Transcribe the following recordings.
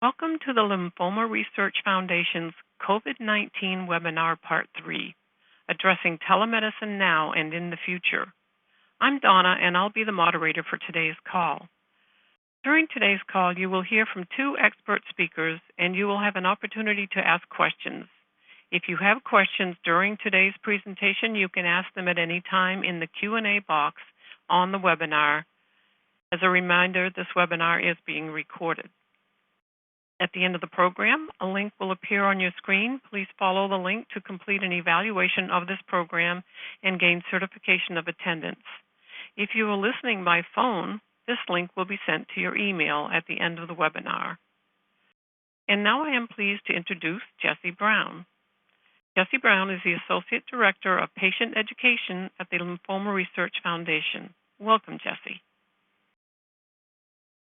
Welcome to the Lymphoma Research Foundation's COVID-19 webinar Part 3, Addressing Telemedicine Now and in the Future. I'm Donna, and I'll be the moderator for today's call. During today's call, you will hear from two expert speakers, and you will have an opportunity to ask questions. If you have questions during today's presentation, you can ask them at any time in the Q&A box on the webinar. As a reminder, this webinar is being recorded. At the end of the program, a link will appear on your screen. Please follow the link to complete an evaluation of this program and gain certification of attendance. If you are listening by phone, this link will be sent to your email at the end of the webinar. And now I am pleased to introduce Jessie Brown. Jessie Brown is the Associate Director of Patient Education at the Lymphoma Research Foundation. Welcome, Jessie.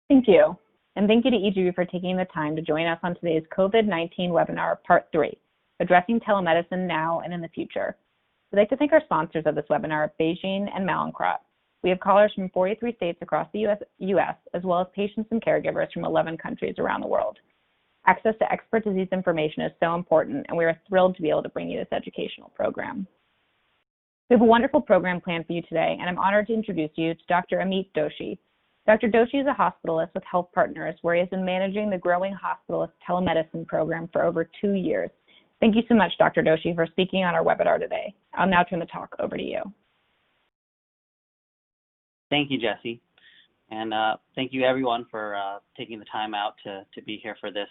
Thank you. And thank you to each of you for taking the time to join us on today's COVID-19 webinar, Part 3, Addressing Telemedicine Now and in the Future. We'd like to thank our sponsors of this webinar, BeiGene and Mallinckrodt. We have callers from 43 states across the U.S., as well as patients and caregivers from 11 countries around the world. Access to expert disease information is so important, and we are thrilled to be able to bring you this educational program. We have a wonderful program planned for you today, and I'm honored to introduce you to Dr. Amit Doshi. Dr. Doshi is a hospitalist with Health Partners, where he has been managing the growing hospitalist telemedicine program for over 2 years. Thank you so much, Dr. Doshi, for speaking on our webinar today. I'll now turn the talk over to you. Thank you, Jessie. And thank you, everyone, for taking the time out to be here for this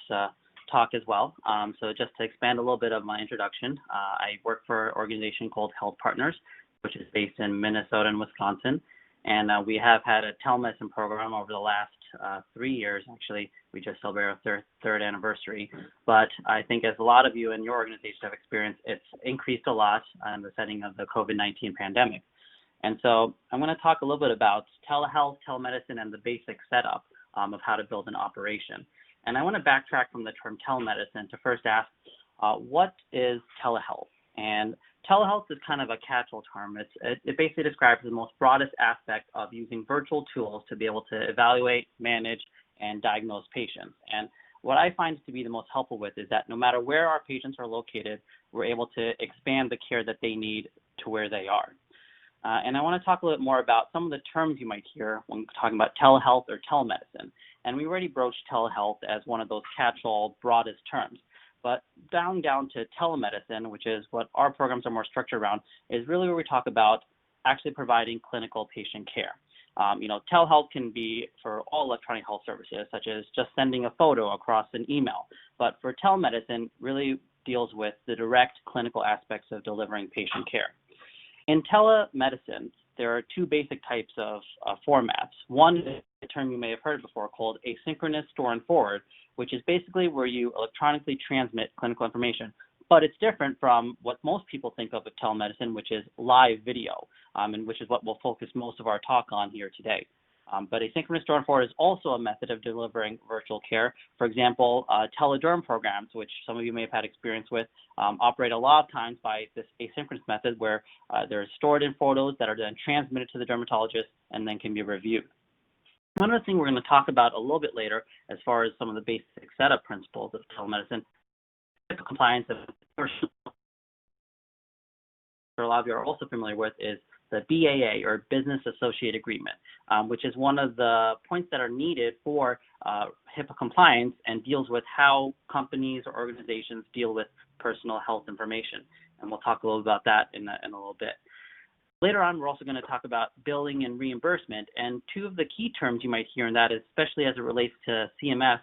talk as well. So just to expand a little bit of my introduction, I work for an organization called Health Partners, which is based in Minnesota and Wisconsin. And we have had a telemedicine program over the last 3 years. Actually, we just celebrated our third anniversary. But I think as a lot of you in your organization have experienced, it's increased a lot in the setting of the COVID-19 pandemic. And so I'm going to talk a little bit about telehealth, telemedicine, and the basic setup of how to build an operation. And I want to backtrack from the term telemedicine to first ask, what is telehealth? And telehealth is kind of a catch-all term. It basically describes the most broadest aspect of using virtual tools to be able to evaluate, manage, and diagnose patients. And what I find to be the most helpful with is that no matter where our patients are located, we're able to expand the care that they need to where they are. And I want to talk a little bit more about some of the terms you might hear when talking about telehealth or telemedicine. And we already broached telehealth as one of those catch-all broadest terms. But down to telemedicine, which is what our programs are more structured around, is really where we talk about actually providing clinical patient care. Telehealth can be for all electronic health services, such as just sending a photo across an email. But for telemedicine, really deals with the direct clinical aspects of delivering patient care. In telemedicine, there are two basic types of formats. One is a term you may have heard before called asynchronous store and forward, which is basically where you electronically transmit clinical information. But it's different from what most people think of with telemedicine, which is live video, and which is what we'll focus most of our talk on here today. But asynchronous store and forward is also a method of delivering virtual care. For example, telederm programs, which some of you may have had experience with, operate a lot of times by this asynchronous method where they're stored in photos that are then transmitted to the dermatologist and then can be reviewed. One of the things we're going to talk about a little bit later, as far as some of the basic setup principles of telemedicine, compliance, that a lot of you are also familiar with, is the BAA, or Business Associate Agreement, which is one of the points that are needed for HIPAA compliance and deals with how companies or organizations deal with personal health information. And we'll talk a little about that in a little bit. Later on, we're also going to talk about billing and reimbursement. And two of the key terms you might hear in that, especially as it relates to CMS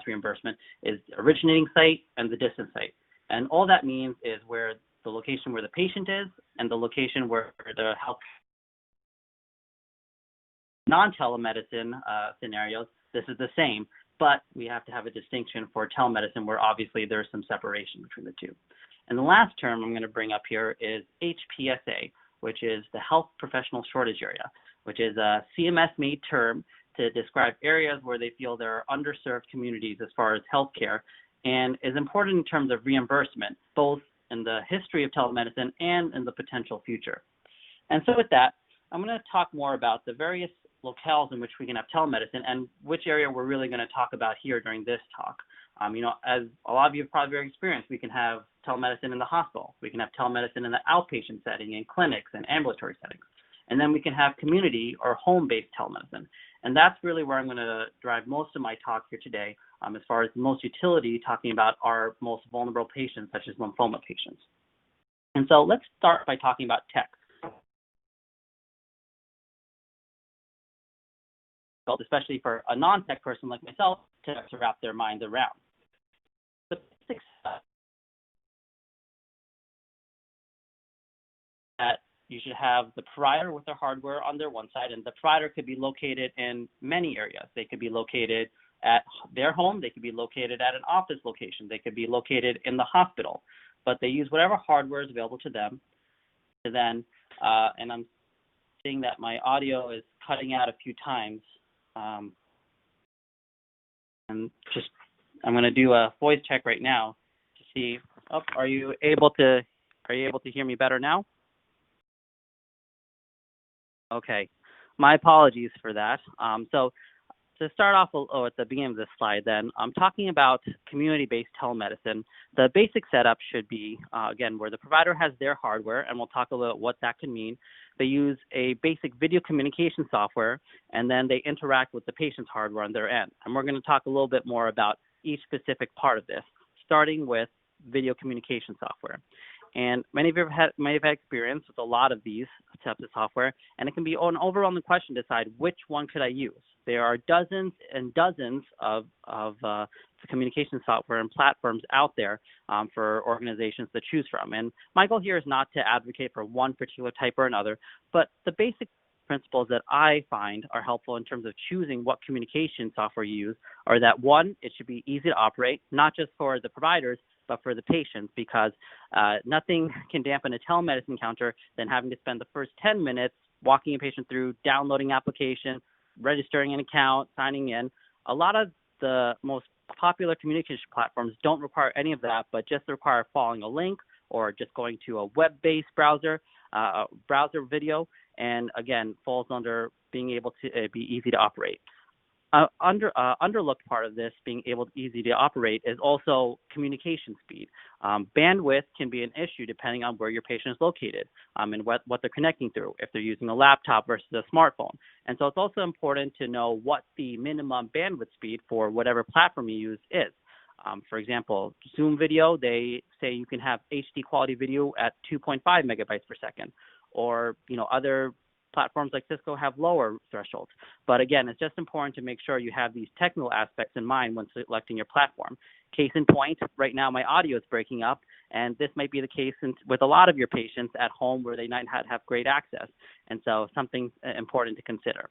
reimbursement, is originating site and the distant site. And all that means is where the location where the patient is and the location where the health. Non-telemedicine scenarios, this is the same, but we have to have a distinction for telemedicine where obviously there's some separation between the two. And the last term I'm going to bring up here is HPSA, which is the Health Professional Shortage Area, which is a CMS-made term to describe areas where they feel there are underserved communities as far as healthcare, and is important in terms of reimbursement, both in the history of telemedicine and in the potential future. And so with that, I'm going to talk more about the various locales in which we can have telemedicine and which area we're really going to talk about here during this talk. As a lot of you have probably very experienced, we can have telemedicine in the hospital. We can have telemedicine in the outpatient setting, in clinics and ambulatory settings. And then we can have community or home-based telemedicine. And that's really where I'm going to drive most of my talk here today, as far as the most utility, talking about our most vulnerable patients, such as lymphoma patients. And so let's start by talking about tech. Especially for a non-tech person like myself to wrap their minds around. The basics that you should have the provider with their hardware on their one side, and the provider could be located in many areas. They could be located at their home, they could be located at an office location, they could be located in the hospital, but they use whatever hardware is available to them. And then, and I'm seeing that my audio is cutting out a few times. And just, I'm going to do a voice check right now to see. Are you able to hear me better now? Okay, my apologies for that. So to start off at the beginning of this slide, then I'm talking about community-based telemedicine. The basic setup should be again where the provider has their hardware, and we'll talk a little what that can mean. They use a basic video communication software, and then they interact with the patient's hardware on their end. And we're going to talk a little bit more about each specific part of this, starting with video communication software. And many of you may have had experience with a lot of these types of software, and it can be an overwhelming question to decide which one could I use. There are dozens and dozens of communication software and platforms out there for organizations to choose from. And my goal here is not to advocate for one particular type or another, but the basic principles that I find are helpful in terms of choosing what communication software you use are that, one, it should be easy to operate, not just for the providers, but for the patients, because nothing can dampen a telemedicine encounter than having to spend the first 10 minutes walking a patient through downloading application, registering an account, signing in. A lot of the most popular communication platforms don't require any of that, but just require following a link or just going to a web-based browser video, and again, falls under being able to be easy to operate. Underlooked part of this being easy to operate is also communication speed. Bandwidth can be an issue depending on where your patient is located and what they're connecting through, if they're using a laptop versus a smartphone. And so it's also important to know what the minimum bandwidth speed for whatever platform you use is. For example, Zoom video, they say you can have HD quality video at 2.5 megabytes per second, or other platforms like Cisco have lower thresholds. But again, it's just important to make sure you have these technical aspects in mind when selecting your platform. Case in point, right now my audio is breaking up, and this might be the case with a lot of your patients at home where they might not have great access. And so something important to consider.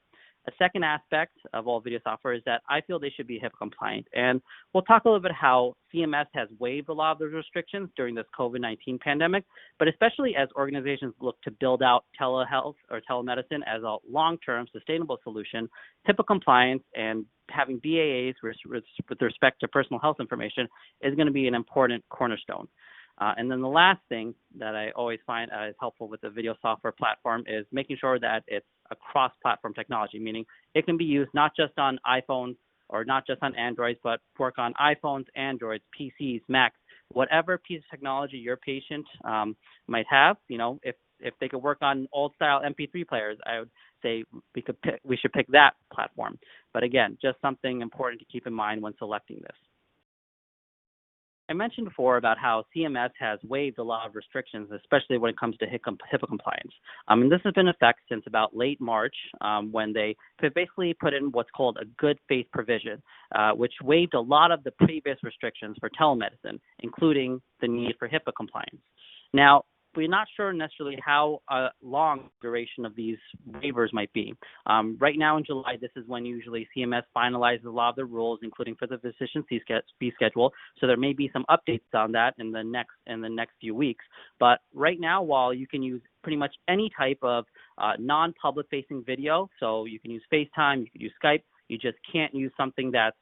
A second aspect of all video software is that I feel they should be HIPAA compliant. And we'll talk a little bit how CMS has waived a lot of those restrictions during this COVID-19 pandemic, but especially as organizations look to build out telehealth or telemedicine as a long-term sustainable solution, HIPAA compliance and having BAAs with respect to personal health information is going to be an important cornerstone. And then the last thing that I always find is helpful with the video software platform is making sure that it's a cross-platform technology, meaning it can be used not just on iPhones or not just on Androids, but work on iPhones, Androids, PCs, Macs, whatever piece of technology your patient might have. If they could work on old-style MP3 players, I would say we should pick that platform. But again, just something important to keep in mind when selecting this. I mentioned before about how CMS has waived a lot of restrictions, especially when it comes to HIPAA compliance. And this has been in effect since about late March, when they basically put in what's called a good faith provision, which waived a lot of the previous restrictions for telemedicine, including the need for HIPAA compliance. Now, we're not sure necessarily how long duration of these waivers might be. Right now in July, this is when usually CMS finalizes a lot of the rules, including for the physician fee schedule. So there may be some updates on that in the next few weeks. But right now, while you can use pretty much any type of non-public facing video, so you can use FaceTime, you can use Skype, you just can't use something that's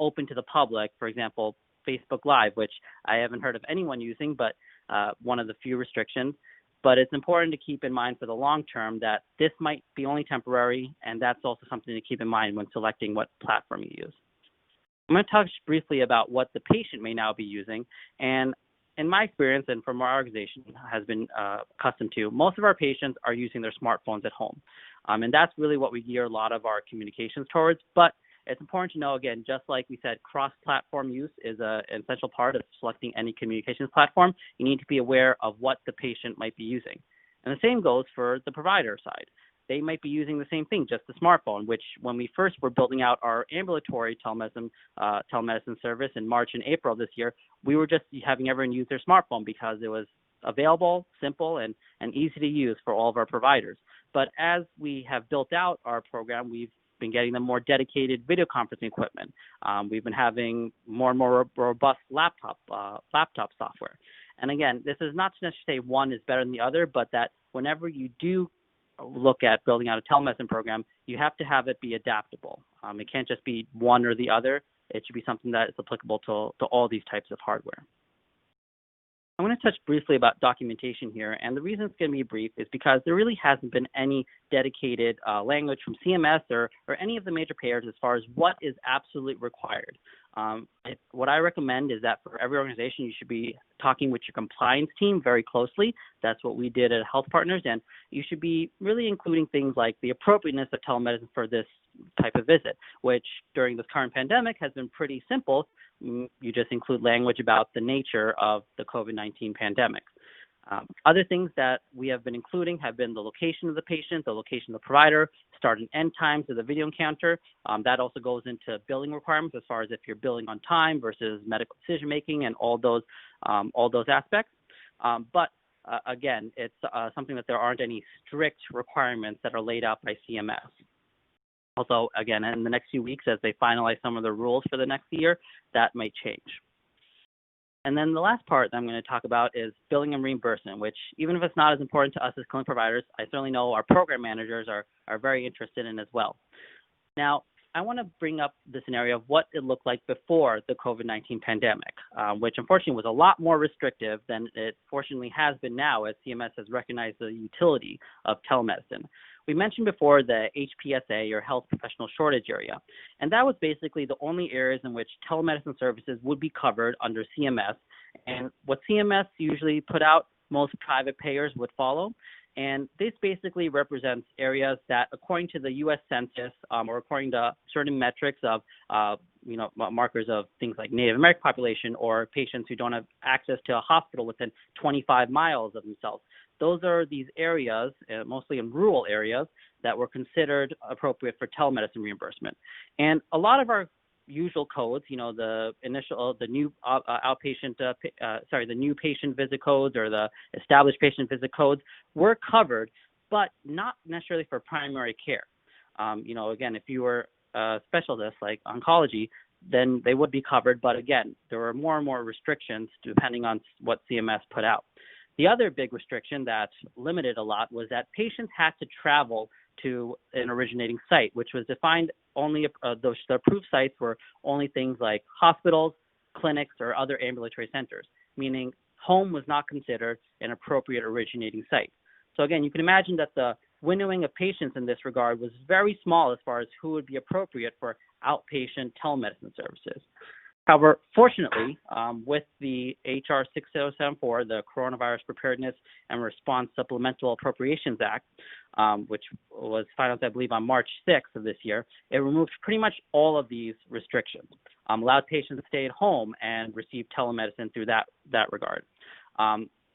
open to the public, for example, Facebook Live, which I haven't heard of anyone using, but one of the few restrictions. But it's important to keep in mind for the long term that this might be only temporary, and that's also something to keep in mind when selecting what platform you use. I'm going to touch briefly about what the patient may now be using. And in my experience, and from our organization has been accustomed to, most of our patients are using their smartphones at home. And that's really what we gear a lot of our communications towards. But it's important to know, again, just like we said, cross-platform use is an essential part of selecting any communications platform. You need to be aware of what the patient might be using. And the same goes for the provider side. They might be using the same thing, just the smartphone, which when we first were building out our ambulatory telemedicine service in March and April this year, we were just having everyone use their smartphone because it was available, simple, and easy to use for all of our providers. But as we have built out our program, we've been getting them more dedicated video conferencing equipment. We've been having more and more robust laptop software. And again, this is not to necessarily say one is better than the other, but that whenever you do look at building out a telemedicine program, you have to have it be adaptable. It can't just be one or the other. It should be something that is applicable to all these types of hardware. I want to touch briefly about documentation here, and the reason it's going to be brief is because there really hasn't been any dedicated language from CMS or any of the major payers as far as what is absolutely required. What I recommend is that for every organization, you should be talking with your compliance team very closely. That's what we did at Health Partners, and you should be really including things like the appropriateness of telemedicine for this type of visit, which during this current pandemic has been pretty simple. You just include language about the nature of the COVID-19 pandemic. Other things that we have been including have been the location of the patient, the location of the provider, start and end times of the video encounter. That also goes into billing requirements as far as if you're billing on time versus medical decision making and all those aspects. But again, it's something that there aren't any strict requirements that are laid out by CMS. Also, again, in the next few weeks, as they finalize some of the rules for the next year, that might change. And then the last part that I'm going to talk about is billing and reimbursement, which even if it's not as important to us as clinical providers, I certainly know our program managers are very interested in as well. Now, I want to bring up the scenario of what it looked like before the COVID-19 pandemic, which unfortunately was a lot more restrictive than it fortunately has been now as CMS has recognized the utility of telemedicine. We mentioned before the HPSA, or Health Professional Shortage area, and that was basically the only areas in which telemedicine services would be covered under CMS. And what CMS usually put out, most private payers would follow. And this basically represents areas that, according to the U.S. Census, or according to certain metrics of, markers of things like Native American population or patients who don't have access to a hospital within 25 miles of themselves. Those are these areas, mostly in rural areas, that were considered appropriate for telemedicine reimbursement. And a lot of our usual codes, the new the new patient visit codes or the established patient visit codes were covered, but not necessarily for primary care. Again, if you were a specialist like oncology, then they would be covered. But again, there were more and more restrictions depending on what CMS put out. The other big restriction that limited a lot was that patients had to travel to an originating site, which was defined only, the approved sites were only things like hospitals, clinics, or other ambulatory centers, meaning home was not considered an appropriate originating site. So again, you can imagine that the winnowing of patients in this regard was very small as far as who would be appropriate for outpatient telemedicine services. However, fortunately, with the HR 6074, the Coronavirus Preparedness and Response Supplemental Appropriations Act, which was finalized, I believe, on March 6th of this year, it removed pretty much all of these restrictions, allowed patients to stay at home and receive telemedicine through that regard,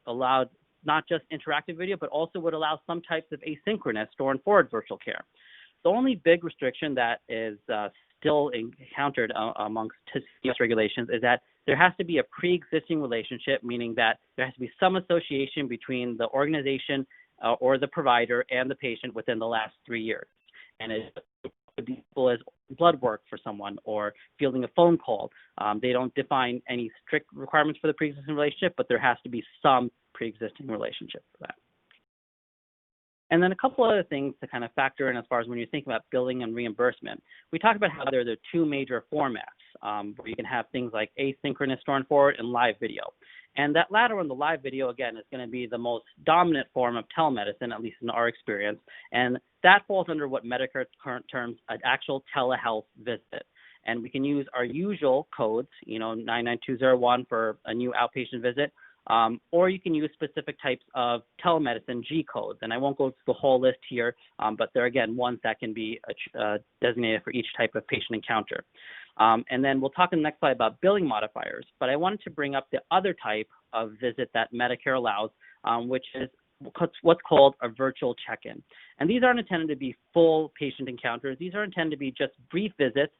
allowed not just interactive video, but also would allow some types of asynchronous store and forward virtual care. The only big restriction that is still encountered amongst CMS regulations is that there has to be a pre-existing relationship, meaning that there has to be some association between the organization or the provider and the patient within the last 3 years. And it could be simple as blood work for someone or fielding a phone call. They don't define any strict requirements for the pre-existing relationship, but there has to be some pre-existing relationship for that. And then a couple other things to kind of factor in as far as when you're thinking about billing and reimbursement. We talked about how there are the two major formats where you can have things like asynchronous store and forward and live video. And that latter one, the live video, again, is going to be the most dominant form of telemedicine, at least in our experience. And that falls under what Medicare current terms an actual telehealth visit. And we can use our usual codes, 99201 for a new outpatient visit, or you can use specific types of telemedicine G codes. And I won't go through the whole list here, but there are, again, ones that can be designated for each type of patient encounter. And then we'll talk in the next slide about billing modifiers. But I wanted to bring up the other type of visit that Medicare allows, which is what's called a virtual check-in. And these aren't intended to be full patient encounters. These are intended to be just brief visits.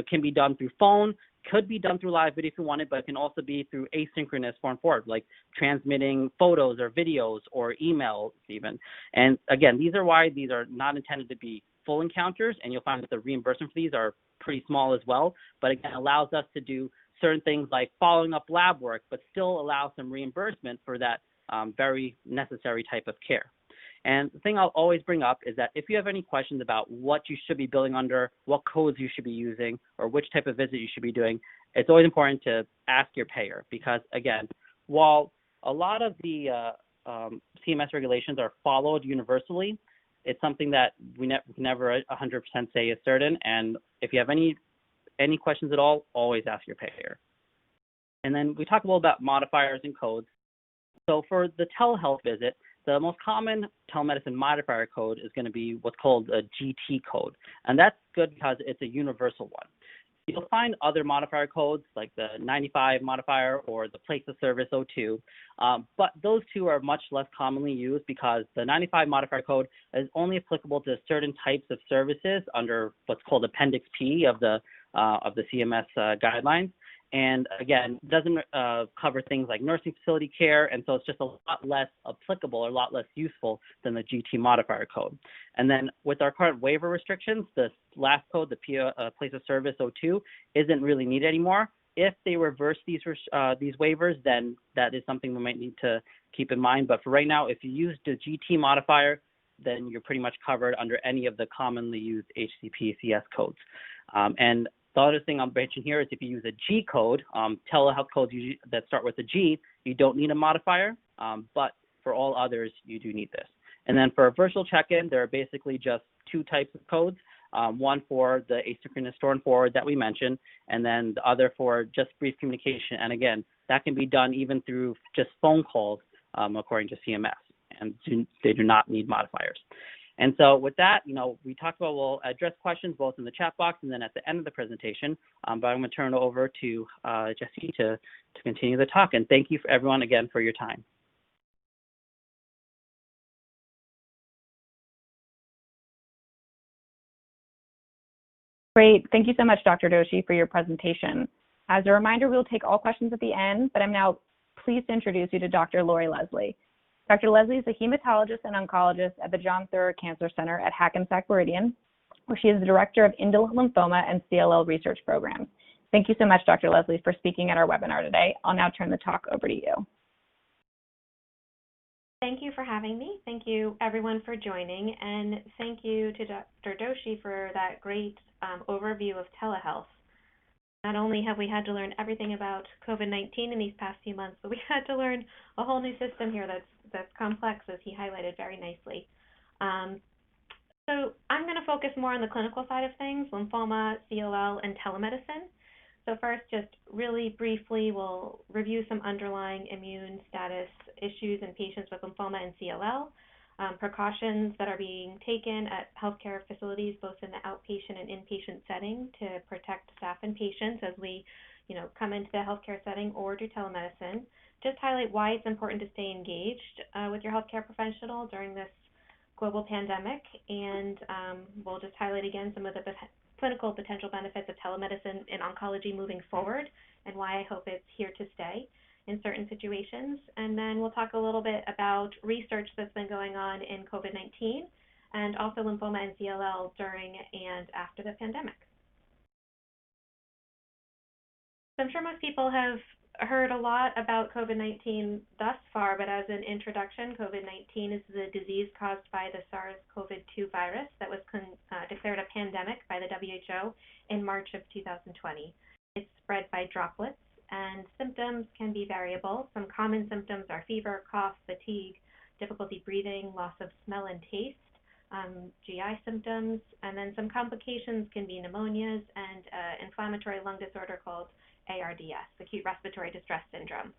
Can be done through phone, could be done through live video if you wanted, but it can also be through asynchronous form forward, like transmitting photos or videos or emails even. And again, these are not intended to be full encounters, and you'll find that the reimbursement for these are pretty small as well, but again, allows us to do certain things like following up lab work, but still allow some reimbursement for that very necessary type of care. And the thing I'll always bring up is that if you have any questions about what you should be billing under, what codes you should be using, or which type of visit you should be doing, it's always important to ask your payer because, again, while a lot of the CMS regulations are followed universally, it's something that we never 100% say is certain. And if you have any questions at all, always ask your payer. And then we talk a little about modifiers and codes. So for the telehealth visit, the most common telemedicine modifier code is going to be what's called a GT code. And that's good because it's a universal one. You'll find other modifier codes like the 95 modifier or the place of service 02, but those two are much less commonly used because the 95 modifier code is only applicable to certain types of services under what's called Appendix P of the CMS guidelines. And again, doesn't cover things like nursing facility care, and so it's just a lot less applicable or a lot less useful than the GT modifier code. And then with our current waiver restrictions, the last code, the place of service 02, isn't really needed anymore. If they reverse these waivers, then that is something we might need to keep in mind. But for right now, if you use the GT modifier, then you're pretty much covered under any of the commonly used HCP/CS codes. And the other thing I'll mention here is if you use a G code, telehealth codes that start with a G, you don't need a modifier, but for all others, you do need this. And then for a virtual check-in, there are basically just two types of codes, one for the asynchronous store and forward that we mentioned, and then the other for just brief communication. And again, that can be done even through just phone calls, according to CMS, and they do not need modifiers. And so with that, we talked about we'll address questions both in the chat box and then at the end of the presentation. But I'm going to turn it over to Jesse to continue the talk. And thank you for everyone again for your time. Great. Thank you so much, Dr. Doshi, for your presentation. As a reminder, we'll take all questions at the end, but I'm now pleased to introduce you to Dr. Lori Leslie. Dr. Leslie is a hematologist and oncologist at the John Theurer Cancer Center at Hackensack Meridian, where she is the director of indolent lymphoma and CLL research programs. Thank you so much, Dr. Leslie, for speaking at our webinar today. I'll now turn the talk over to you. Thank you for having me. Thank you, everyone, for joining. And thank you to Dr. Doshi for that great overview of telehealth. Not only have we had to learn everything about COVID-19 in these past few months, but we had to learn a whole new system here that's complex, as he highlighted very nicely. So I'm going to focus more on the clinical side of things, lymphoma, CLL, and telemedicine. So first, just really briefly, we'll review some underlying immune status issues in patients with lymphoma and CLL, precautions that are being taken at healthcare facilities, both in the outpatient and inpatient setting, to protect staff and patients as we, come into the healthcare setting or do telemedicine. Just highlight why it's important to stay engaged with your healthcare professional during this global pandemic, and we'll just highlight again some of the clinical potential benefits of telemedicine in oncology moving forward and why I hope it's here to stay in certain situations. And then we'll talk a little bit about research that's been going on in COVID-19 and also lymphoma and CLL during and after the pandemic. So I'm sure most people have heard a lot about COVID-19 thus far, but as an introduction, COVID-19 is the disease caused by the SARS-CoV-2 virus that was declared a pandemic by the WHO in March of 2020. It's spread by droplets and symptoms can be variable. Some common symptoms are fever, cough, fatigue, difficulty breathing, loss of smell and taste, GI symptoms, and then some complications can be pneumonias and inflammatory lung disorder called ARDS, acute respiratory distress syndrome.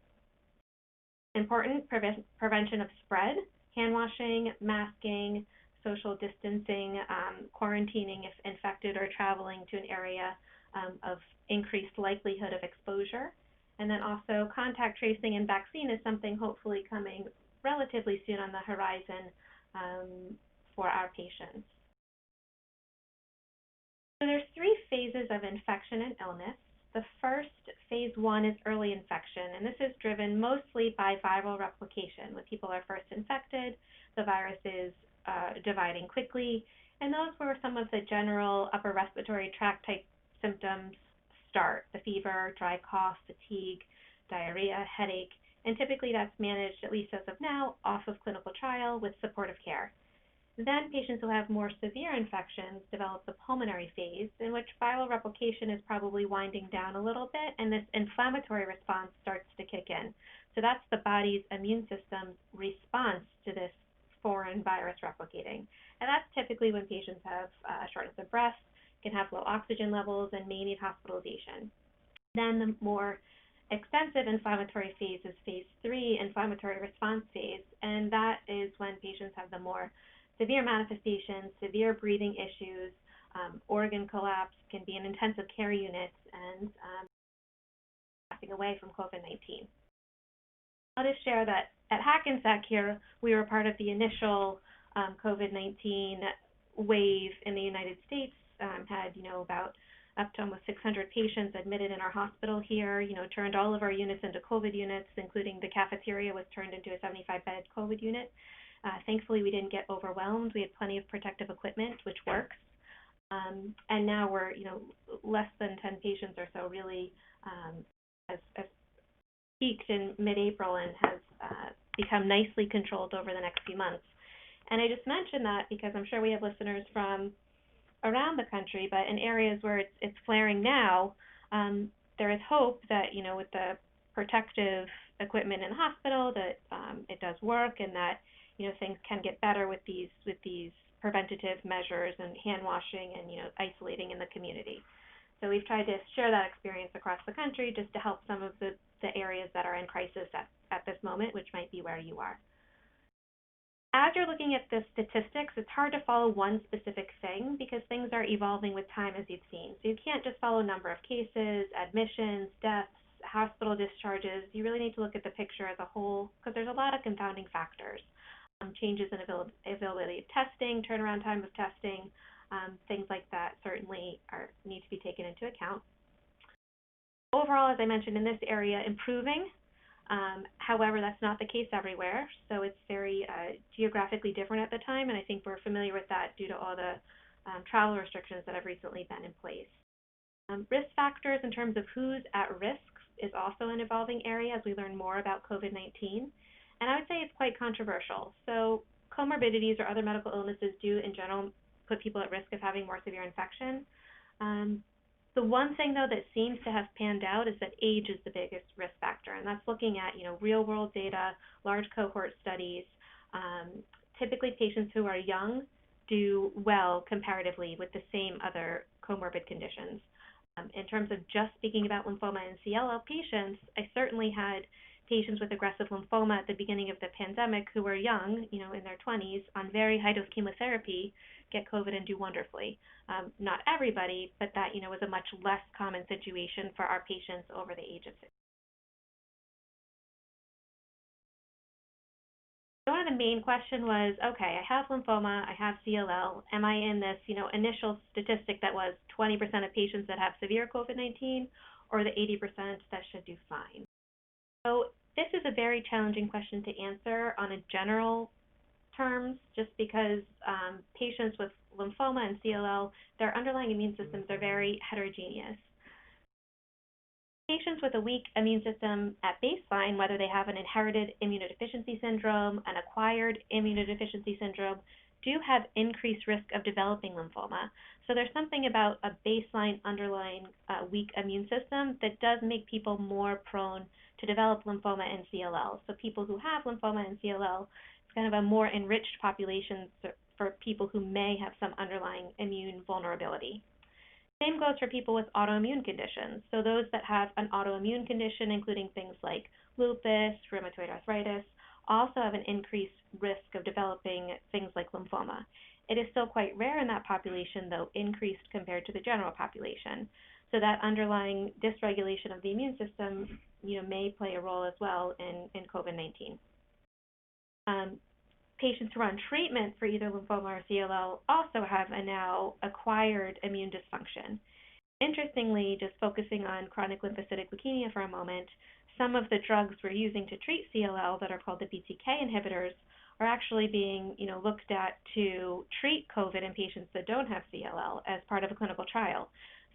Important prevention of spread, hand washing, masking, social distancing, quarantining if infected or traveling to an area of increased likelihood of exposure. And then also contact tracing and vaccine is something hopefully coming relatively soon on the horizon for our patients. So there's 3 phases of infection and illness. The first, phase 1, is early infection, and this is driven mostly by viral replication. When people are first infected, the virus is dividing quickly, and those were some of the general upper respiratory tract type symptoms start: the fever, dry cough, fatigue, diarrhea, headache, and typically that's managed, at least as of now, off of clinical trial with supportive care. Then patients who have more severe infections develop the pulmonary phase, in which viral replication is probably winding down a little bit, and this inflammatory response starts to kick in. So that's the body's immune system's response to this foreign virus replicating. And that's typically when patients have shortness of breath, can have low oxygen levels, and may need hospitalization. Then the more extensive inflammatory phase is phase 3, inflammatory response phase, and that is when patients have the more severe manifestations, severe breathing issues, organ collapse, can be in intensive care units, and passing away from COVID-19. I'll just share that at Hackensack here, we were part of the initial COVID-19 wave in the United States, had, about up to almost 600 patients admitted in our hospital here, turned all of our units into COVID units, including the cafeteria was turned into a 75-bed COVID unit. Thankfully, we didn't get overwhelmed. We had plenty of protective equipment, which works. And now we're, less than 10 patients or so really has peaked in mid-April and has become nicely controlled over the next few months. And I just mentioned that because I'm sure we have listeners from around the country, but in areas where it's flaring now, there is hope that, with the protective equipment in the hospital, that it does work, and that things can get better with these preventative measures and hand washing and isolating in the community. So we've tried to share that experience across the country just to help some of the areas that are in crisis at this moment, which might be where you are. As you're looking at the statistics, it's hard to follow one specific thing because things are evolving with time, as you've seen. So you can't just follow number of cases, admissions, deaths, hospital discharges. You really need to look at the picture as a whole because there's a lot of confounding factors. Changes in availability of testing, turnaround time of testing, things like that certainly need to be taken into account. Overall, as I mentioned, in this area, improving. However, that's not the case everywhere, so it's very geographically different at the time, and I think we're familiar with that due to all the travel restrictions that have recently been in place. Risk factors in terms of who's at risk is also an evolving area as we learn more about COVID-19. And I would say it's quite controversial. So comorbidities or other medical illnesses do, in general, put people at risk of having more severe infection. The one thing, though, that seems to have panned out is that age is the biggest risk factor, and that's looking at, real-world data, large cohort studies. Typically, patients who are young do well comparatively with the same other comorbid conditions. In terms of just speaking about lymphoma and CLL patients, I certainly had patients with aggressive lymphoma at the beginning of the pandemic who were young, in their 20s, on very high-dose chemotherapy, get COVID and do wonderfully. Not everybody, but that, was a much less common situation for our patients over the age of 60. One of the main questions was, okay, I have lymphoma, I have CLL, am I in this, initial statistic that was 20% of patients that have severe COVID-19 or the 80% that should do fine? So this is a very challenging question to answer on a general terms, just because patients with lymphoma and CLL, their underlying immune systems are very heterogeneous. Patients with a weak immune system at baseline, whether they have an inherited immunodeficiency syndrome, an acquired immunodeficiency syndrome, do have increased risk of developing lymphoma. So there's something about a baseline underlying weak immune system that does make people more prone to develop lymphoma and CLL. So people who have lymphoma and CLL, it's kind of a more enriched population for people who may have some underlying immune vulnerability. Same goes for people with autoimmune conditions. So those that have an autoimmune condition, including things like lupus, rheumatoid arthritis, also have an increased risk of developing things like lymphoma. It is still quite rare in that population, though increased compared to the general population. So that underlying dysregulation of the immune system, may play a role as well in COVID-19. Patients who are on treatment for either lymphoma or CLL also have a now acquired immune dysfunction. Interestingly, just focusing on chronic lymphocytic leukemia for a moment, some of the drugs we're using to treat CLL that are called the BTK inhibitors are actually being, looked at to treat COVID in patients that don't have CLL as part of a clinical trial.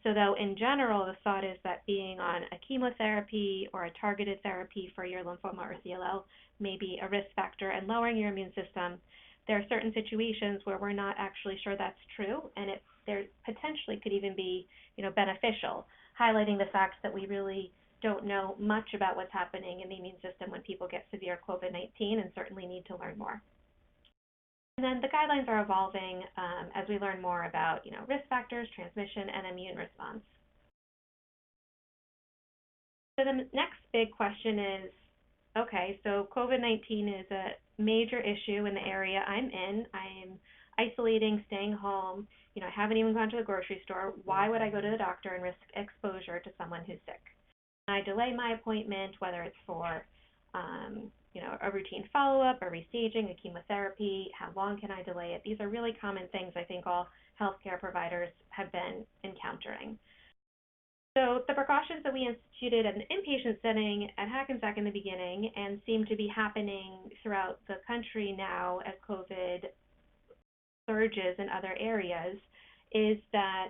So though in general the thought is that being on a chemotherapy or a targeted therapy for your lymphoma or CLL may be a risk factor in lowering your immune system, there are certain situations where we're not actually sure that's true, and there potentially could even be, beneficial, highlighting the fact that we really don't know much about what's happening in the immune system when people get severe COVID-19 and certainly need to learn more. And then the guidelines are evolving as we learn more about, risk factors, transmission, and immune response. So the next big question is, okay, so COVID-19 is a major issue in the area I'm in. I'm isolating, staying home. I haven't even gone to the grocery store. Why would I go to the doctor and risk exposure to someone who's sick? I delay my appointment, whether it's for a routine follow-up, a restaging, a chemotherapy. How long can I delay it? These are really common things I think all healthcare providers have been encountering. So the precautions that we instituted at an inpatient setting at Hackensack in the beginning and seem to be happening throughout the country now as COVID surges in other areas is that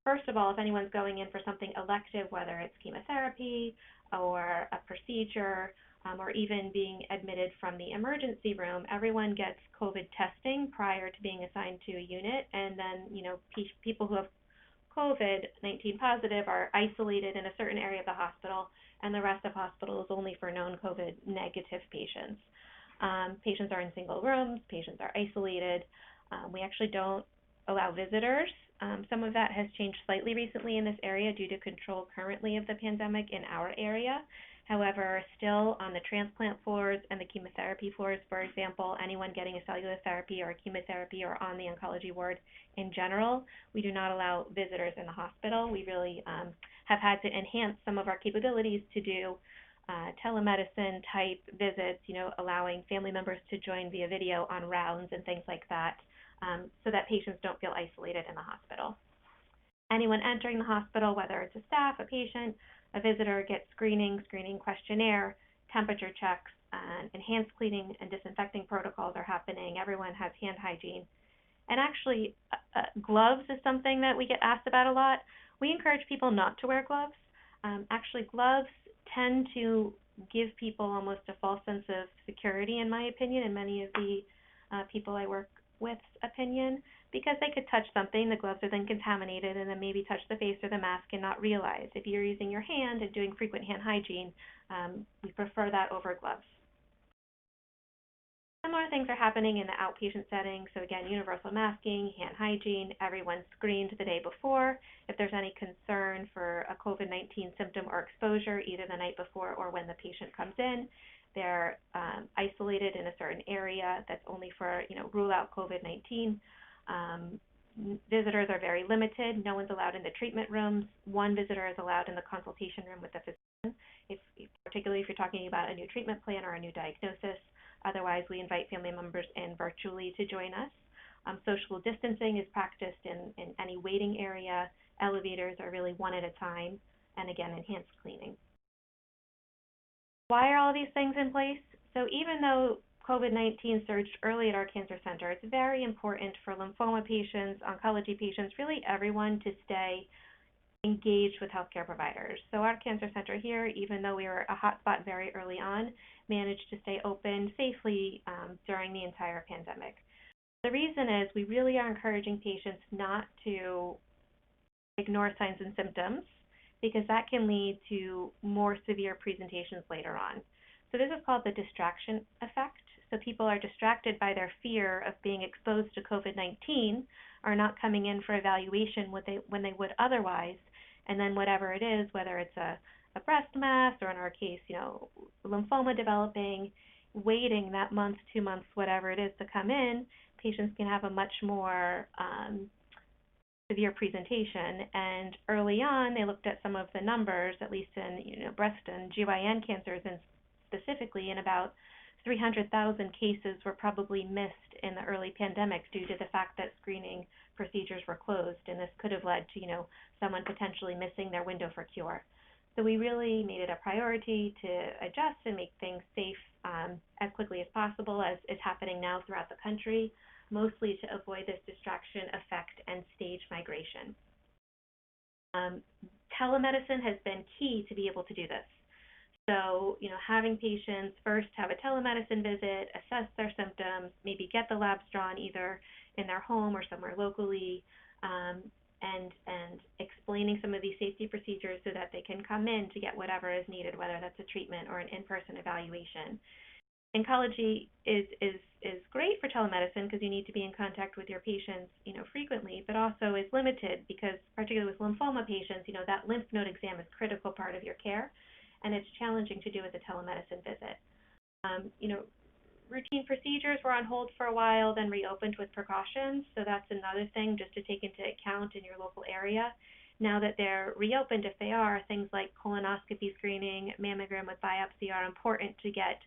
first of all, if anyone's going in for something elective, whether it's chemotherapy or a procedure or even being admitted from the emergency room, everyone gets COVID testing prior to being assigned to a unit. And then, people who have COVID-19 positive are isolated in a certain area of the hospital, and the rest of the hospital is only for known COVID negative patients. Patients are in single rooms, patients are isolated. We actually don't allow visitors. Some of that has changed slightly recently in this area due to control currently of the pandemic in our area. However, still on the transplant floors and the chemotherapy floors, for example, anyone getting a cellular therapy or a chemotherapy or on the oncology ward in general, we do not allow visitors in the hospital. We really have had to enhance some of our capabilities to do telemedicine type visits, allowing family members to join via video on rounds and things like that, so that patients don't feel isolated in the hospital. Anyone entering the hospital, whether it's a staff, a patient, a visitor, gets screening questionnaire, temperature checks, and enhanced cleaning and disinfecting protocols are happening. Everyone has hand hygiene. And actually, gloves is something that we get asked about a lot. We encourage people not to wear gloves. Actually, gloves tend to give people almost a false sense of security, in my opinion, and many of the people I work with opinion, because they could touch something, the gloves are then contaminated, and then maybe touch the face or the mask and not realize. If you're using your hand and doing frequent hand hygiene, we prefer that over gloves. Similar things are happening in the outpatient setting. So again, universal masking, hand hygiene, everyone's screened the day before. If there's any concern for a COVID-19 symptom or exposure, either the night before or when the patient comes in, they're isolated in a certain area that's only for, rule out COVID-19. Visitors are very limited. No one's allowed in the treatment rooms. One visitor is allowed in the consultation room with the physician, particularly if you're talking about a new treatment plan or a new diagnosis. Otherwise, we invite family members in virtually to join us. Social distancing is practiced in any waiting area. Elevators are really one at a time. And again, enhanced cleaning. Why are all these things in place? So even though COVID-19 surged early at our cancer center, it's very important for lymphoma patients, oncology patients, really everyone to stay engaged with healthcare providers. So our cancer center here, even though we were a hotspot very early on, managed to stay open safely during the entire pandemic. The reason is we really are encouraging patients not to ignore signs and symptoms because that can lead to more severe presentations later on. So this is called the distraction effect. So people are distracted by their fear of being exposed to COVID-19, are not coming in for evaluation when they would otherwise, and then whatever it is, whether it's a breast mass or in our case, lymphoma developing, waiting that month, 2 months, whatever it is to come in, patients can have a much more severe presentation. And early on, they looked at some of the numbers, at least in breast and GYN cancers, and specifically in about 300,000 cases were probably missed in the early pandemic due to the fact that screening procedures were closed, and this could have led to someone potentially missing their window for cure. So we really made it a priority to adjust and make things safe as quickly as possible, as is happening now throughout the country, mostly to avoid this distraction effect and stage migration. Telemedicine has been key to be able to do this. So, having patients first have a telemedicine visit, assess their symptoms, maybe get the labs drawn either in their home or somewhere locally, and explaining some of these safety procedures so that they can come in to get whatever is needed, whether that's a treatment or an in-person evaluation. Oncology is great for telemedicine because you need to be in contact with your patients, frequently, but also is limited because, particularly with lymphoma patients, that lymph node exam is a critical part of your care, and it's challenging to do with a telemedicine visit. Routine procedures were on hold for a while, then reopened with precautions, so that's another thing just to take into account in your local area. Now that they're reopened, if they are, things like colonoscopy screening, mammogram with biopsy are important to get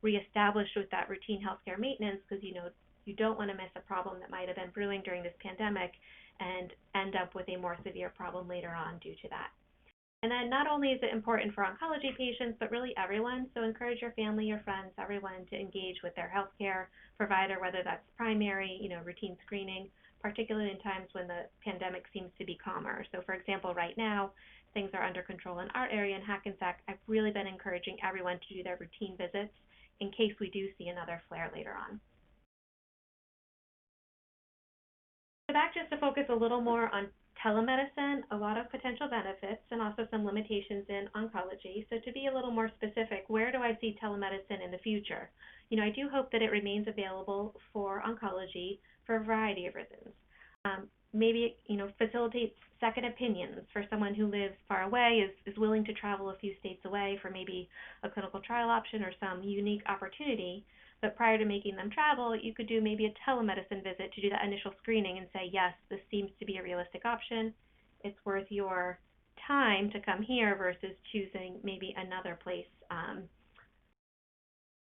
reestablished with that routine healthcare maintenance because you don't want to miss a problem that might have been brewing during this pandemic and end up with a more severe problem later on due to that. And then not only is it important for oncology patients, but really everyone. So encourage your family, your friends, everyone to engage with their healthcare provider, whether that's primary, routine screening, particularly in times when the pandemic seems to be calmer. So for example, right now, things are under control in our area in Hackensack. I've really been encouraging everyone to do their routine visits in case we do see another flare later on. So that just to focus a little more on telemedicine, a lot of potential benefits and also some limitations in oncology. So to be a little more specific, where do I see telemedicine in the future? I do hope that it remains available for oncology for a variety of reasons. Maybe it facilitates second opinions for someone who lives far away, is willing to travel a few states away for maybe a clinical trial option or some unique opportunity. But prior to making them travel, you could do maybe a telemedicine visit to do that initial screening and say, yes, this seems to be a realistic option. It's worth your time to come here versus choosing maybe another place,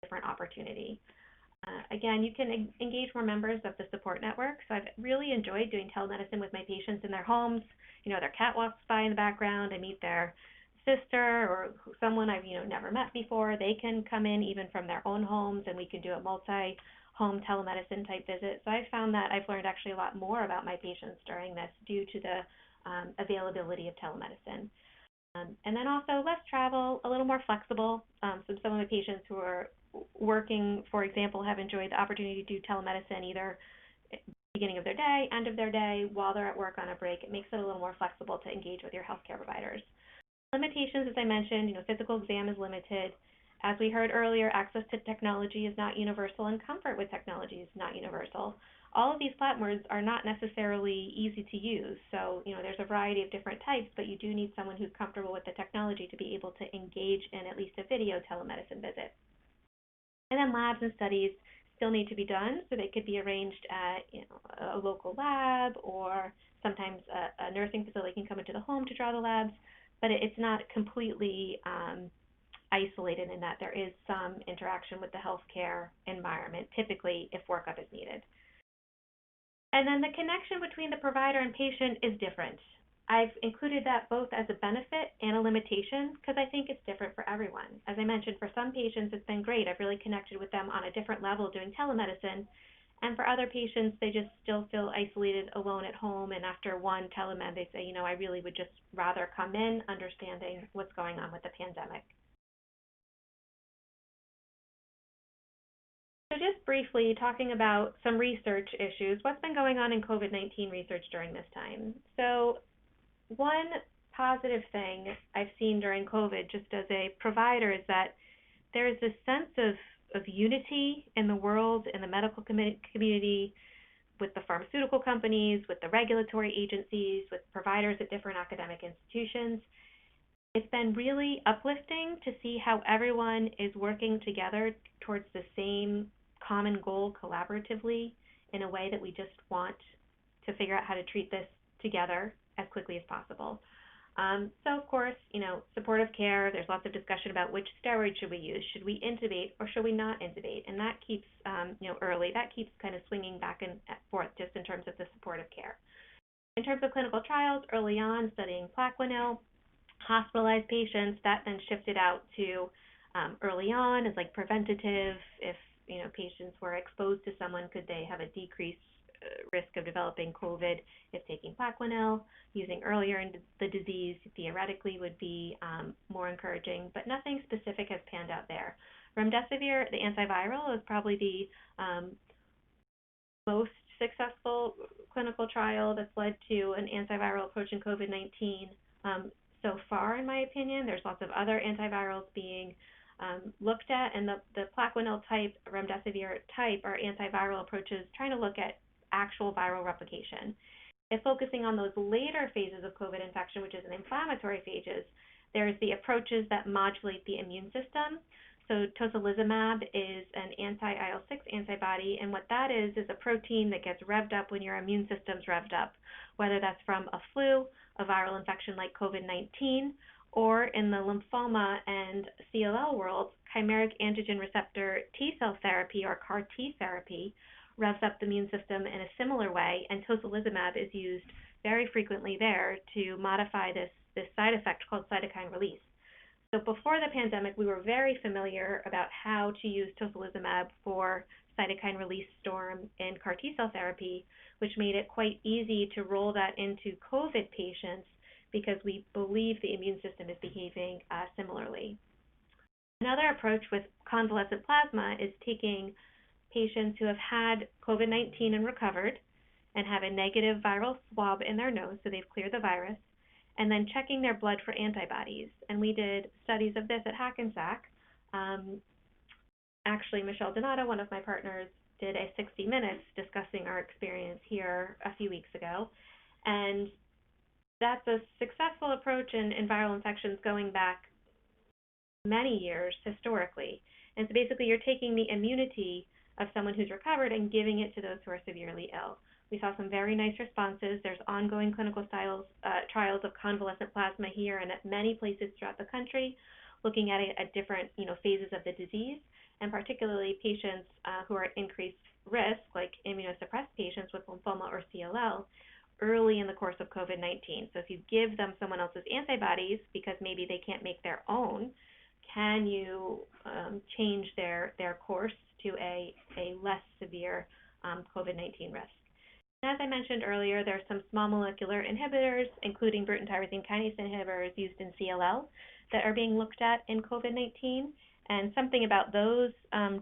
different opportunity. Again, you can engage more members of the support network. So I've really enjoyed doing telemedicine with my patients in their homes. Their cat walks by in the background. I meet their sister or someone I've never met before. They can come in even from their own homes, and we can do a multi-home telemedicine type visit. So I've found that I've learned actually a lot more about my patients during this due to the availability of telemedicine. And then also less travel, a little more flexible. So some of the patients who are working, for example, have enjoyed the opportunity to do telemedicine either beginning of their day, end of their day, while they're at work on a break. It makes it a little more flexible to engage with your healthcare providers. Limitations, as I mentioned, physical exam is limited. As we heard earlier, access to technology is not universal, and comfort with technology is not universal. All of these platforms are not necessarily easy to use. So, there's a variety of different types, but you do need someone who's comfortable with the technology to be able to engage in at least a video telemedicine visit. And then labs and studies still need to be done, so they could be arranged at a local lab, or sometimes a nursing facility can come into the home to draw the labs, but it's not completely isolated in that there is some interaction with the healthcare environment, typically if workup is needed. And then the connection between the provider and patient is different. I've included that both as a benefit and a limitation because I think it's different for everyone. As I mentioned, for some patients, it's been great. I've really connected with them on a different level doing telemedicine. And for other patients, they just still feel isolated, alone at home. And after one telemed, they say, I really would just rather come in understanding what's going on with the pandemic. So just briefly talking about some research issues, what's been going on in COVID-19 research during this time? So one positive thing I've seen during COVID, just as a provider, is that there is this sense of unity in the world, in the medical community, with the pharmaceutical companies, with the regulatory agencies, with providers at different academic institutions. It's been really uplifting to see how everyone is working together towards the same common goal collaboratively in a way that we just want to figure out how to treat this together as quickly as possible. So of course, supportive care, there's lots of discussion about which steroid should we use. Should we intubate or should we not intubate? And that keeps, that keeps kind of swinging back and forth just in terms of the supportive care. In terms of clinical trials, early on studying Plaquenil, hospitalized patients, that then shifted out to early on as like preventative. If patients were exposed to someone, could they have a decreased risk of developing COVID if taking Plaquenil? Using earlier in the disease theoretically would be more encouraging, but nothing specific has panned out there. Remdesivir, the antiviral, is probably the most successful clinical trial that's led to an antiviral approach in COVID-19 so far, in my opinion. There's lots of other antivirals being looked at, and the Plaquenil type, Remdesivir type, are antiviral approaches trying to look at actual viral replication. If focusing on those later phases of COVID infection, which is an inflammatory phases, there's the approaches that modulate the immune system. So tocilizumab is an anti-IL-6 antibody, and what that is a protein that gets revved up when your immune system's revved up, whether that's from a flu, a viral infection like COVID-19, or in the lymphoma and CLL world, chimeric antigen receptor T-cell therapy, or CAR T therapy, revs up the immune system in a similar way, and tocilizumab is used very frequently there to modify this side effect called cytokine release. So before the pandemic, we were very familiar about how to use tocilizumab for cytokine release storm in CAR T-cell therapy, which made it quite easy to roll that into COVID patients because we believe the immune system is behaving similarly. Another approach with convalescent plasma is taking patients who have had COVID-19 and recovered and have a negative viral swab in their nose, so they've cleared the virus, and then checking their blood for antibodies. And we did studies of this at Hackensack. Actually, Michelle Donato, one of my partners, did a 60 Minutes discussing our experience here a few weeks ago. And that's a successful approach in viral infections going back many years historically. And so basically you're taking the immunity of someone who's recovered and giving it to those who are severely ill. We saw some very nice responses. There's ongoing clinical trials of convalescent plasma here and at many places throughout the country, looking at it at different phases of the disease, and particularly patients who are at increased risk, like immunosuppressed patients with lymphoma or CLL, early in the course of COVID-19. So if you give them someone else's antibodies because maybe they can't make their own, can you change their course to a less severe COVID-19 risk? And as I mentioned earlier, there are some small molecular inhibitors, including Bruton tyrosine kinase inhibitors used in CLL, that are being looked at in COVID-19. And something about those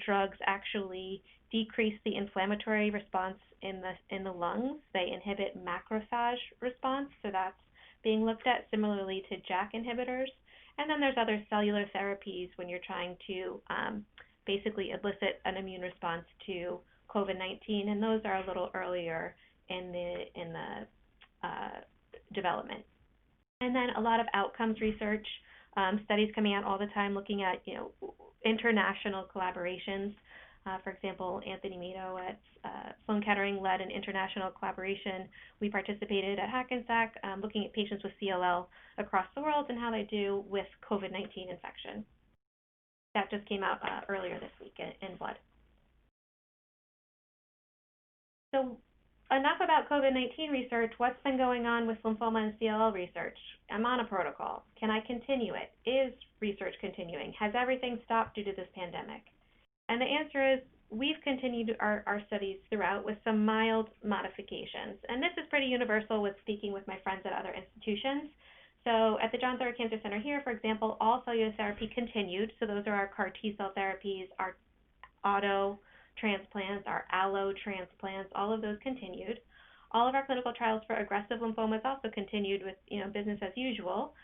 drugs actually decrease the inflammatory response in the lungs. They inhibit macrophage response, so that's being looked at similarly to JAK inhibitors. And then there's other cellular therapies when you're trying to basically elicit an immune response to COVID-19, and those are a little earlier in the development. And then a lot of outcomes research, studies coming out all the time looking at international collaborations. For example, Anthony Mato at Sloan Kettering led an international collaboration. We participated at Hackensack looking at patients with CLL across the world and how they do with COVID-19 infection. That just came out earlier this week in Blood. So enough about COVID-19 research. What's been going on with lymphoma and CLL research? I'm on a protocol. Can I continue it? Is research continuing? Has everything stopped due to this pandemic? And the answer is we've continued our studies throughout with some mild modifications. And this is pretty universal with speaking with my friends at other institutions. So at the John Theurer Cancer Center here, for example, all cellular therapy continued. So those are our CAR T-cell therapies, our auto transplants, our allo transplants, all of those continued. All of our clinical trials for aggressive lymphomas also continued with business as usual,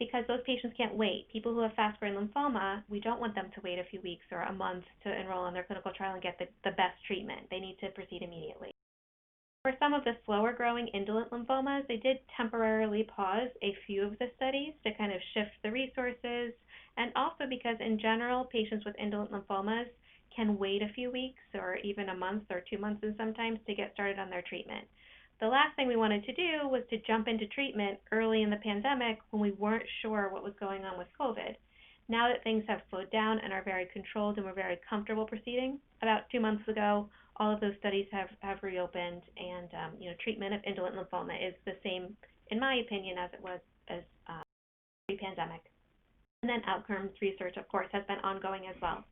because those patients can't wait. People who have fast-growing lymphoma, we don't want them to wait a few weeks or a month to enroll in their clinical trial and get the best treatment. They need to proceed immediately. For some of the slower-growing indolent lymphomas, they did temporarily pause a few of the studies to kind of shift the resources, and also because in general, patients with indolent lymphomas can wait a few weeks or even a month or 2 months and sometimes to get started on their treatment. The last thing we wanted to do was to jump into treatment early in the pandemic when we weren't sure what was going on with COVID. Now that things have slowed down and are very controlled and we're very comfortable proceeding, about 2 months ago, all of those studies have reopened, and treatment of indolent lymphoma is the same, in my opinion, as it was pre-pandemic. And then outcomes research, of course, has been ongoing as well.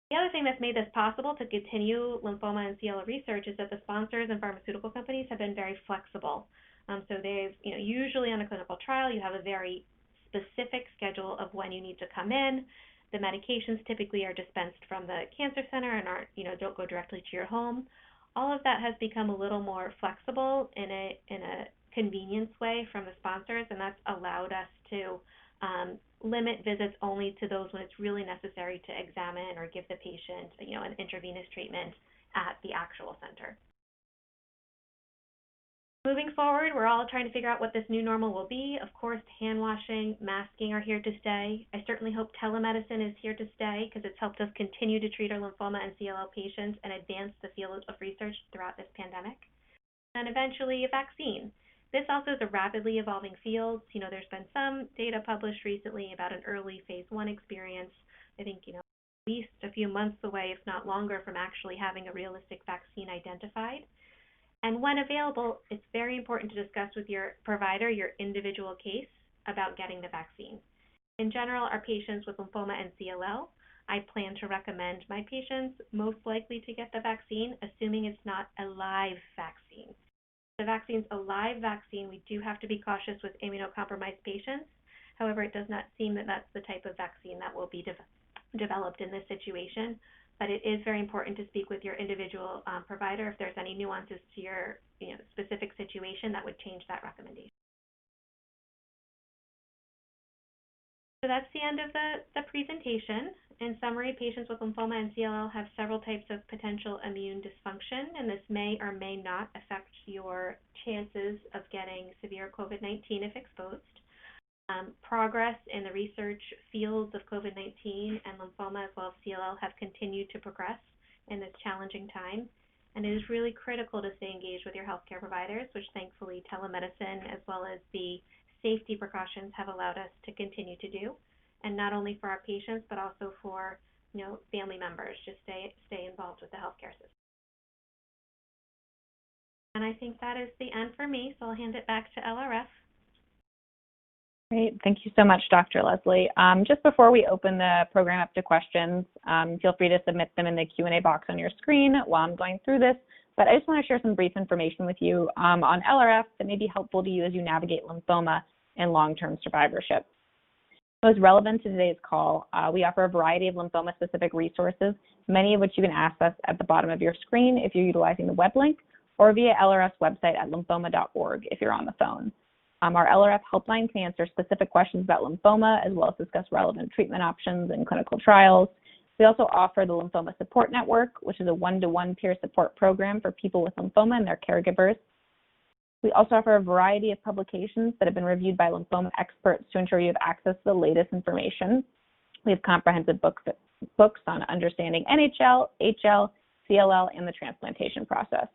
The other thing that's made this possible to continue lymphoma and CLL research is that the sponsors and pharmaceutical companies have been very flexible. So they've, usually on a clinical trial, you have a very specific schedule of when you need to come in. The medications typically are dispensed from the cancer center and aren't, don't go directly to your home. All of that has become a little more flexible in a convenience way from the sponsors, and that's allowed us to limit visits only to those when it's really necessary to examine or give the patient, an intravenous treatment at the actual center. Moving forward, we're all trying to figure out what this new normal will be. Of course, hand washing, masking are here to stay. I certainly hope telemedicine is here to stay because it's helped us continue to treat our lymphoma and CLL patients and advance the field of research throughout this pandemic. And eventually, a vaccine. This also is a rapidly evolving field. There's been some data published recently about an early phase 1 experience. I think, at least a few months away, if not longer, from actually having a realistic vaccine identified. And when available, it's very important to discuss with your provider your individual case about getting the vaccine. In general, our patients with lymphoma and CLL, I plan to recommend my patients most likely to get the vaccine, assuming it's not a live vaccine. If the vaccine's a live vaccine, we do have to be cautious with immunocompromised patients. However, it does not seem that that's the type of vaccine that will be developed in this situation. But it is very important to speak with your individual provider if there's any nuances to your specific situation that would change that recommendation. So that's the end of the presentation. In summary, patients with lymphoma and CLL have several types of potential immune dysfunction, and this may or may not affect your chances of getting severe COVID-19 if exposed. Progress in the research fields of COVID-19 and lymphoma as well as CLL have continued to progress in this challenging time, and it is really critical to stay engaged with your healthcare providers, which thankfully telemedicine as well as the safety precautions have allowed us to continue to do, and not only for our patients but also for family members. Just stay involved with the healthcare system. And I think that is the end for me, so I'll hand it back to LRF. Great. Thank you so much, Dr. Leslie. Just before we open the program up to questions, feel free to submit them in the Q&A box on your screen while I'm going through this. But I just want to share some brief information with you on LRF that may be helpful to you as you navigate lymphoma and long-term survivorship. Most relevant to today's call, we offer a variety of lymphoma-specific resources, many of which you can access at the bottom of your screen if you're utilizing the web link, or via LRF's website at lymphoma.org if you're on the phone. Our LRF helpline can answer specific questions about lymphoma, as well as discuss relevant treatment options and clinical trials. We also offer the Lymphoma Support Network, which is a one-to-one peer support program for people with lymphoma and their caregivers. We also offer a variety of publications that have been reviewed by lymphoma experts to ensure you have access to the latest information. We have comprehensive books on understanding NHL, HL, CLL, and the transplantation process.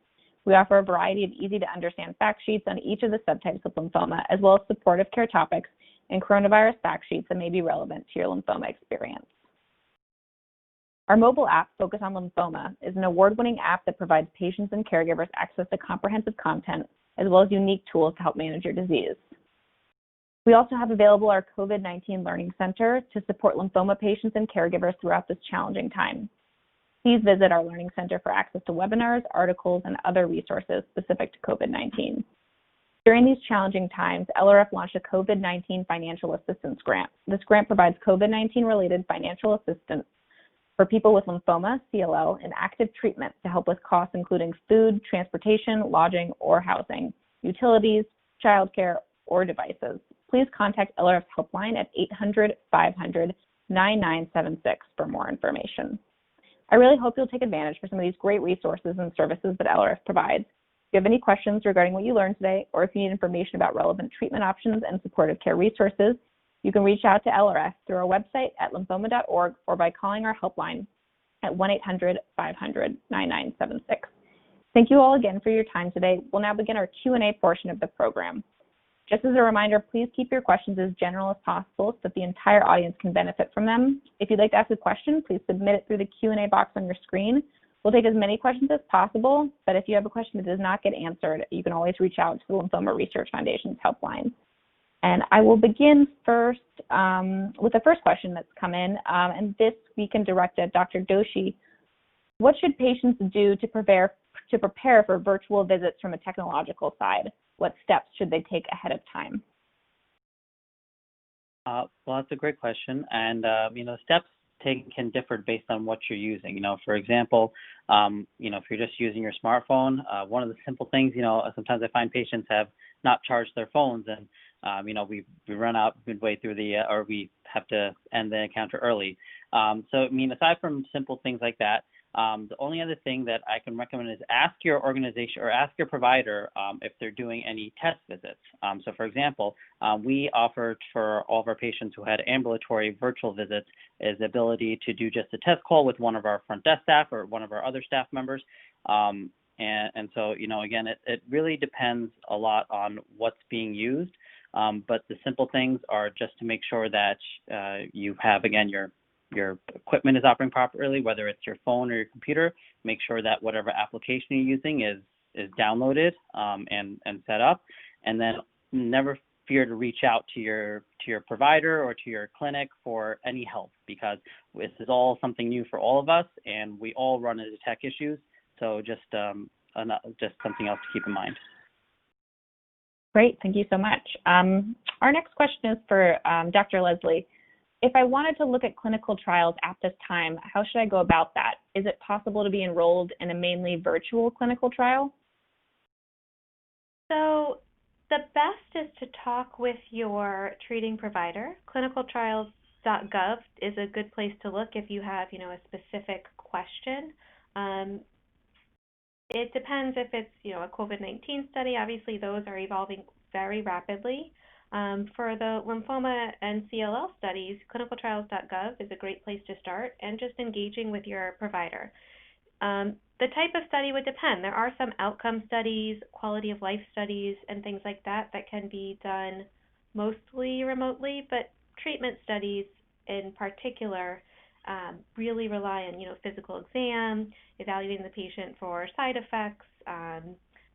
We offer a variety of easy-to-understand fact sheets on each of the subtypes of lymphoma, as well as supportive care topics and coronavirus fact sheets that may be relevant to your lymphoma experience. Our mobile app, Focus on Lymphoma, is an award-winning app that provides patients and caregivers access to comprehensive content, as well as unique tools to help manage your disease. We also have available our COVID-19 Learning Center to support lymphoma patients and caregivers throughout this challenging time. Please visit our Learning Center for access to webinars, articles, and other resources specific to COVID-19. During these challenging times, LRF launched a COVID-19 Financial Assistance Grant. This grant provides COVID-19 related financial assistance for people with lymphoma, CLL, and active treatment to help with costs including food, transportation, lodging, or housing, utilities, childcare, or devices. Please contact LRF's helpline at 800-500-9976 for more information. I really hope you'll take advantage of some of these great resources and services that LRF provides. If you have any questions regarding what you learned today, or if you need information about relevant treatment options and supportive care resources, you can reach out to LRF through our website at lymphoma.org or by calling our helpline at 1-800-500-9976. Thank you all again for your time today. We'll now begin our Q&A portion of the program. Just as a reminder, please keep your questions as general as possible so that the entire audience can benefit from them. If you'd like to ask a question, please submit it through the Q&A box on your screen. We'll take as many questions as possible, but if you have a question that does not get answered, you can always reach out to the Lymphoma Research Foundation's helpline. And I will begin first with the first question that's come in, and this we can direct at Dr. Doshi. What should patients do to prepare for virtual visits from a technological side? What steps should they take ahead of time? Well, that's a great question, and steps taken can differ based on what you're using. For example, if you're just using your smartphone, one of the simple things, sometimes I find patients have not charged their phones, and we run out midway through or we have to end the encounter early. Aside from simple things like that, the only other thing that I can recommend is ask your organization or ask your provider if they're doing any test visits. So for example, we offered for all of our patients who had ambulatory virtual visits is the ability to do just a test call with one of our front desk staff or one of our other staff members. And so, again, it really depends a lot on what's being used. But the simple things are just to make sure that you have, again, your equipment is operating properly, whether it's your phone or your computer. Make sure that whatever application you're using is downloaded and set up. And then never fear to reach out to your provider or to your clinic for any help, because this is all something new for all of us, and we all run into tech issues. So just something else to keep in mind. Great, thank you so much. Our next question is for Dr. Leslie. If I wanted to look at clinical trials at this time, how should I go about that? Is it possible to be enrolled in a mainly virtual clinical trial? So the best is to talk with your treating provider. Clinicaltrials.gov is a good place to look if you have, a specific question. It depends if it's, a COVID-19 study. Obviously, those are evolving very rapidly. For the lymphoma and CLL studies, clinicaltrials.gov is a great place to start, and just engaging with your provider. The type of study would depend. There are some outcome studies, quality of life studies, and things like that can be done mostly remotely, but treatment studies in particular really rely on, physical exam, evaluating the patient for side effects.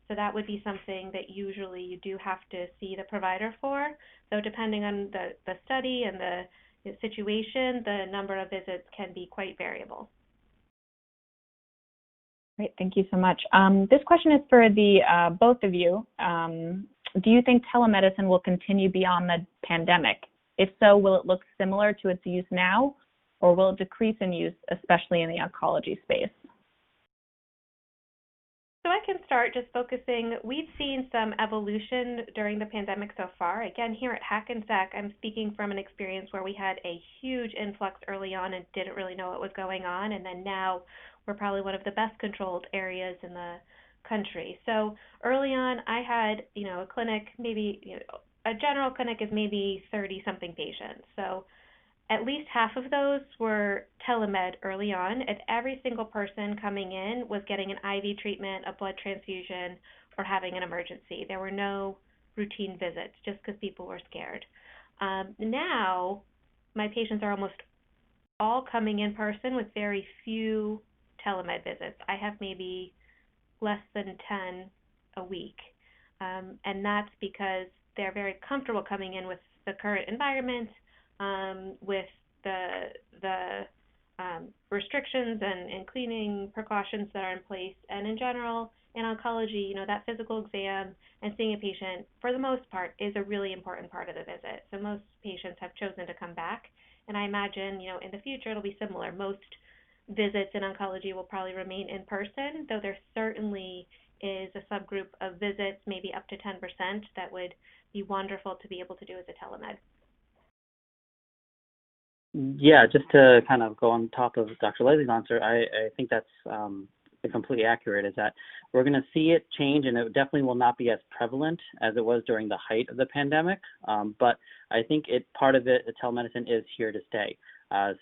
So that would be something that usually you do have to see the provider for. So depending on the study and the situation, the number of visits can be quite variable. Great, thank you so much. This question is for the both of you. Do you think telemedicine will continue beyond the pandemic? If so, will it look similar to its use now, or will it decrease in use, especially in the oncology space? So I can start just focusing. We've seen some evolution during the pandemic so far. Again, here at Hackensack, I'm speaking from an experience where we had a huge influx early on and didn't really know what was going on. And then now we're probably one of the best controlled areas in the country. So early on, I had, a clinic, maybe, a general clinic is maybe 30-something patients. So at least half of those were telemed early on, and every single person coming in was getting an IV treatment, a blood transfusion, or having an emergency. There were no routine visits just because people were scared. Now, my patients are almost all coming in person with very few telemed visits. I have maybe less than 10 a week, and that's because they're very comfortable coming in with the current environment, with the restrictions and cleaning precautions that are in place. And in general, in oncology, that physical exam and seeing a patient, for the most part, is a really important part of the visit. So most patients have chosen to come back. And I imagine, in the future, it'll be similar. Most visits in oncology will probably remain in person, though there certainly is a subgroup of visits, maybe up to 10%, that would be wonderful to be able to do as a telemed. Yeah, just to kind of go on top of Dr. Leslie's answer, I think that's completely accurate, is that we're going to see it change, and it definitely will not be as prevalent as it was during the height of the pandemic. But I think part of it, telemedicine is here to stay.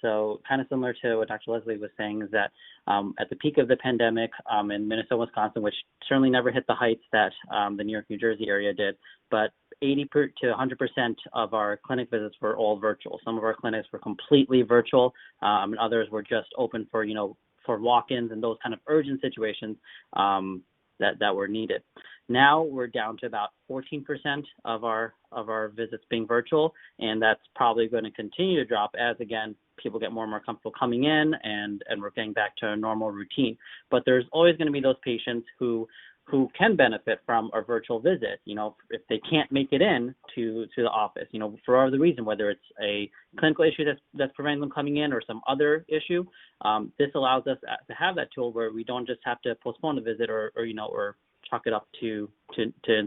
So kind of similar to what Dr. Leslie was saying, is that at the peak of the pandemic in Minnesota, Wisconsin, which certainly never hit the heights that the New York, New Jersey area did, but 80 to 100% of our clinic visits were all virtual. Some of our clinics were completely virtual, and others were just open for, for walk-ins and those kind of urgent situations that were needed. Now we're down to about 14% of our visits being virtual, and that's probably going to continue to drop as, again, people get more and more comfortable coming in and we're getting back to a normal routine. But there's always going to be those patients who can benefit from a virtual visit, if they can't make it in to the office, for whatever the reason, whether it's a clinical issue that's preventing them coming in or some other issue. This allows us to have that tool where we don't just have to postpone a visit or chalk it up to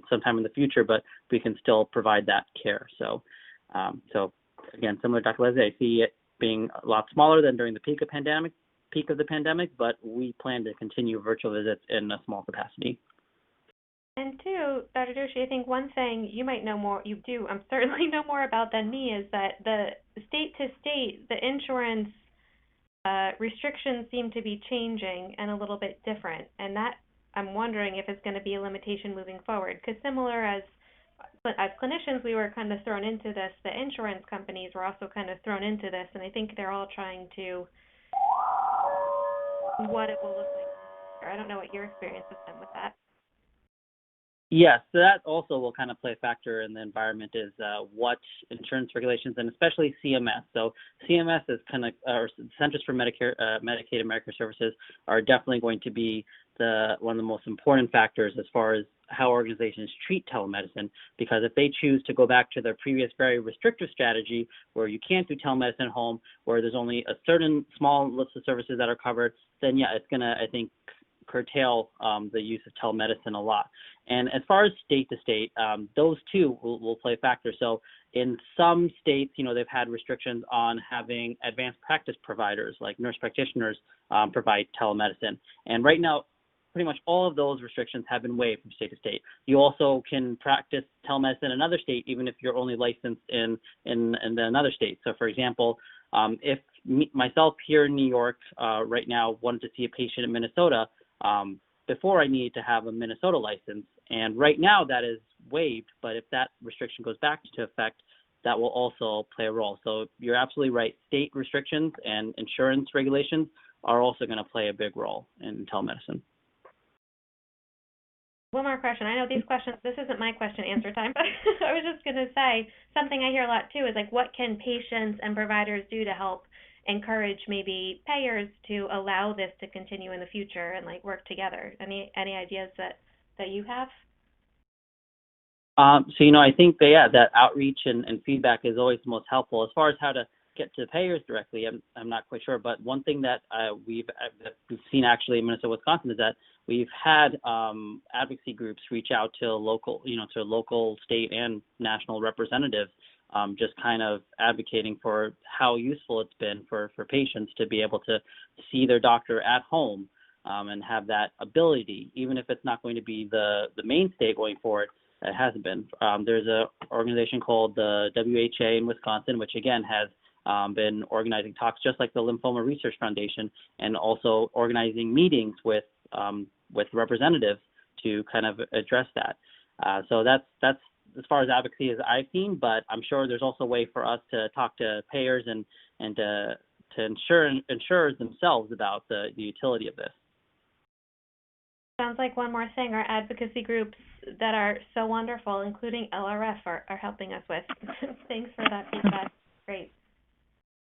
sometime in the future, but we can still provide that care. So again, similar to Dr. Leslie, I see it being a lot smaller than during the peak of the pandemic, but we plan to continue virtual visits in a small capacity. And two, Dr. Doshi, I think one thing you might know more, you do, certainly know more about than me, is that the state to state, the insurance restrictions seem to be changing and a little bit different. And that, I'm wondering if it's going to be a limitation moving forward. Because similar as clinicians, we were kind of thrown into this, the insurance companies were also kind of thrown into this, and I think they're all trying to what it will look like. I don't know what your experience has been with that. Yes, so that also will kind of play a factor in the environment, is what insurance regulations, and especially CMS. So CMS is kind of, or Centers for Medicaid and Medicare Services are definitely going to be one of the most important factors as far as how organizations treat telemedicine, because if they choose to go back to their previous very restrictive strategy where you can't do telemedicine at home, where there's only a certain small list of services that are covered, then yeah, it's going to, I think, curtail the use of telemedicine a lot. And as far as state to state, those two will play a factor. So in some states, they've had restrictions on having advanced practice providers like nurse practitioners provide telemedicine. And right now, pretty much all of those restrictions have been waived from state to state. You also can practice telemedicine in another state, even if you're only licensed in another state. So for example, if myself here in New York right now wanted to see a patient in Minnesota, before I needed to have a Minnesota license, and right now that is waived, but if that restriction goes back into effect, that will also play a role. So you're absolutely right. State restrictions and insurance regulations are also going to play a big role in telemedicine. One more question. I know these questions, this isn't my question answer time, but I was just going to say something I hear a lot too is like, what can patients and providers do to help encourage maybe payers to allow this to continue in the future and like work together? Any ideas that you have? So I think that outreach and feedback is always the most helpful. As far as how to get to the payers directly, I'm not quite sure. But one thing that we've seen actually in Minnesota, Wisconsin, is that we've had advocacy groups reach out to local, to local, state, and national representatives, just kind of advocating for how useful it's been for patients to be able to see their doctor at home and have that ability, even if it's not going to be the mainstay going forward. It hasn't been. There's an organization called the WHA in Wisconsin, which again has been organizing talks just like the Lymphoma Research Foundation, and also organizing meetings with representatives to kind of address that. So that's as far as advocacy as I've seen, but I'm sure there's also a way for us to talk to payers and to insurers themselves about the utility of this. Sounds like one more thing our advocacy groups that are so wonderful, including LRF, are helping us with. Thanks for that feedback. Great.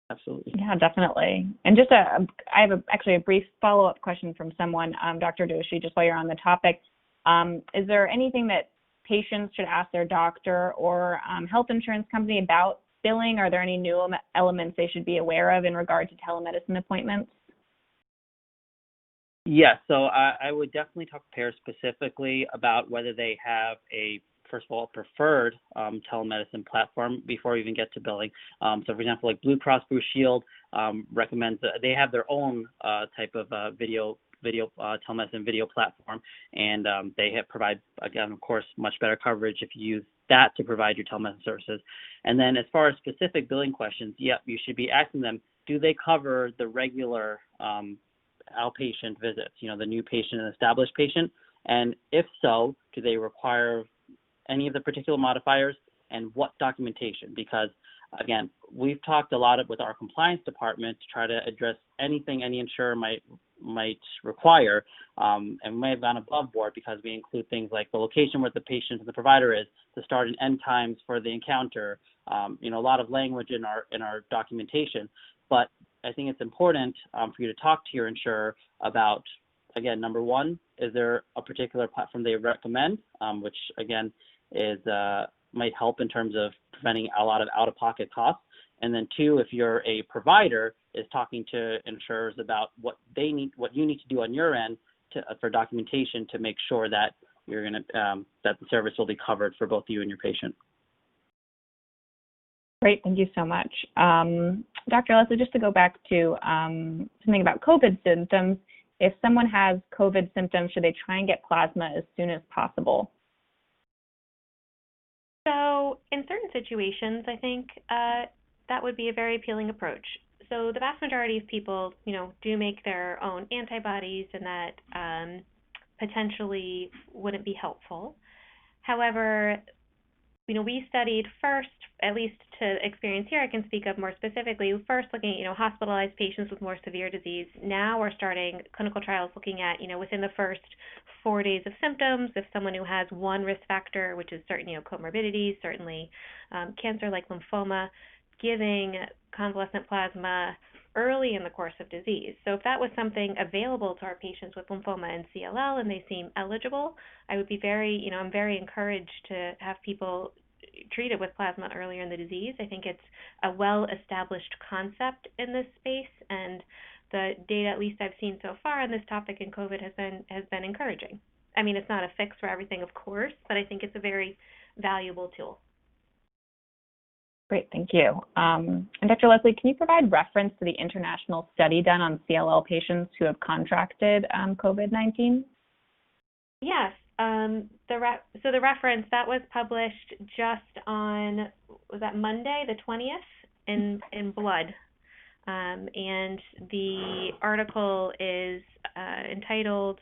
Absolutely. Yeah, definitely. And just I have actually a brief follow-up question from someone, Dr. Doshi, just while you're on the topic. Is there anything that patients should ask their doctor or health insurance company about billing? Are there any new elements they should be aware of in regard to telemedicine appointments? Yeah, so I would definitely talk to payers specifically about whether they have a, first of all, preferred telemedicine platform before we even get to billing. So, for example, like Blue Cross Blue Shield recommends that they have their own type of video telemedicine video platform, and provide, again, of course, much better coverage if you use that to provide your telemedicine services. And then as far as specific billing questions, yep, you should be asking them, do they cover the regular outpatient visits, the new patient and established patient? And if so, do they require any of the particular modifiers, and what documentation? Because again, we've talked a lot with our compliance department to try to address anything any insurer might require, and we may have gone above board because we include things like the location where the patient and the provider is, the start and end times for the encounter, a lot of language in our documentation. But I think it's important for you to talk to your insurer about, again, number one, is there a particular platform they recommend, which again might help in terms of preventing a lot of out-of-pocket costs. And then two, if you're a provider, is talking to insurers about what they need, what you need to do on your end for documentation to make sure that you're going to that the service will be covered for both you and your patient. Great, thank you so much. Dr. Leslie, just to go back to something about COVID symptoms, if someone has COVID symptoms, should they try and get plasma as soon as possible? So in certain situations, I think that would be a very appealing approach. So the vast majority of people, do make their own antibodies, and that potentially wouldn't be helpful. However, we studied first, at least to experience here, I can speak of more specifically, first looking at, hospitalized patients with more severe disease. Now we're starting clinical trials looking at, within the first 4 days of symptoms, if someone who has one risk factor, which is certain, comorbidities, certainly cancer like lymphoma, giving convalescent plasma early in the course of disease. So if that was something available to our patients with lymphoma and CLL and they seem eligible, I would be I'm very encouraged to have people treated with plasma earlier in the disease. I think it's a well-established concept in this space, and the data, at least I've seen so far on this topic in COVID, has been encouraging. I mean, it's not a fix for everything, of course, but I think it's a very valuable tool. Great, thank you. And Dr. Leslie, can you provide reference to the international study done on CLL patients who have contracted COVID-19? Yes. So the reference that was published just on, was that Monday, the 20th, in Blood. And the article is entitled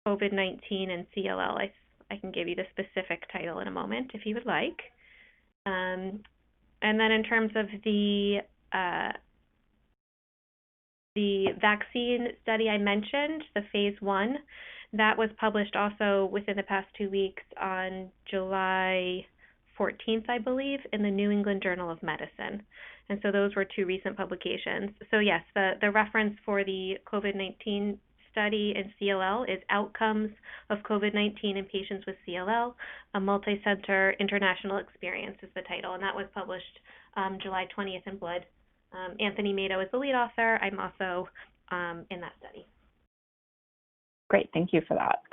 COVID-19 and CLL. I can give you the specific title in a moment if you would like. And then in terms of the vaccine study I mentioned, the phase 1, that was published also within the past 2 weeks on July 14th, I believe, in the New England Journal of Medicine. And so those were 2 recent publications. So yes, the reference for the COVID-19 study in CLL is Outcomes of COVID-19 in Patients with CLL, a Multi-Center International Experience is the title, and that was published July 20th in Blood. Anthony Mato is the lead author. I'm also in that study. Great, thank you for that.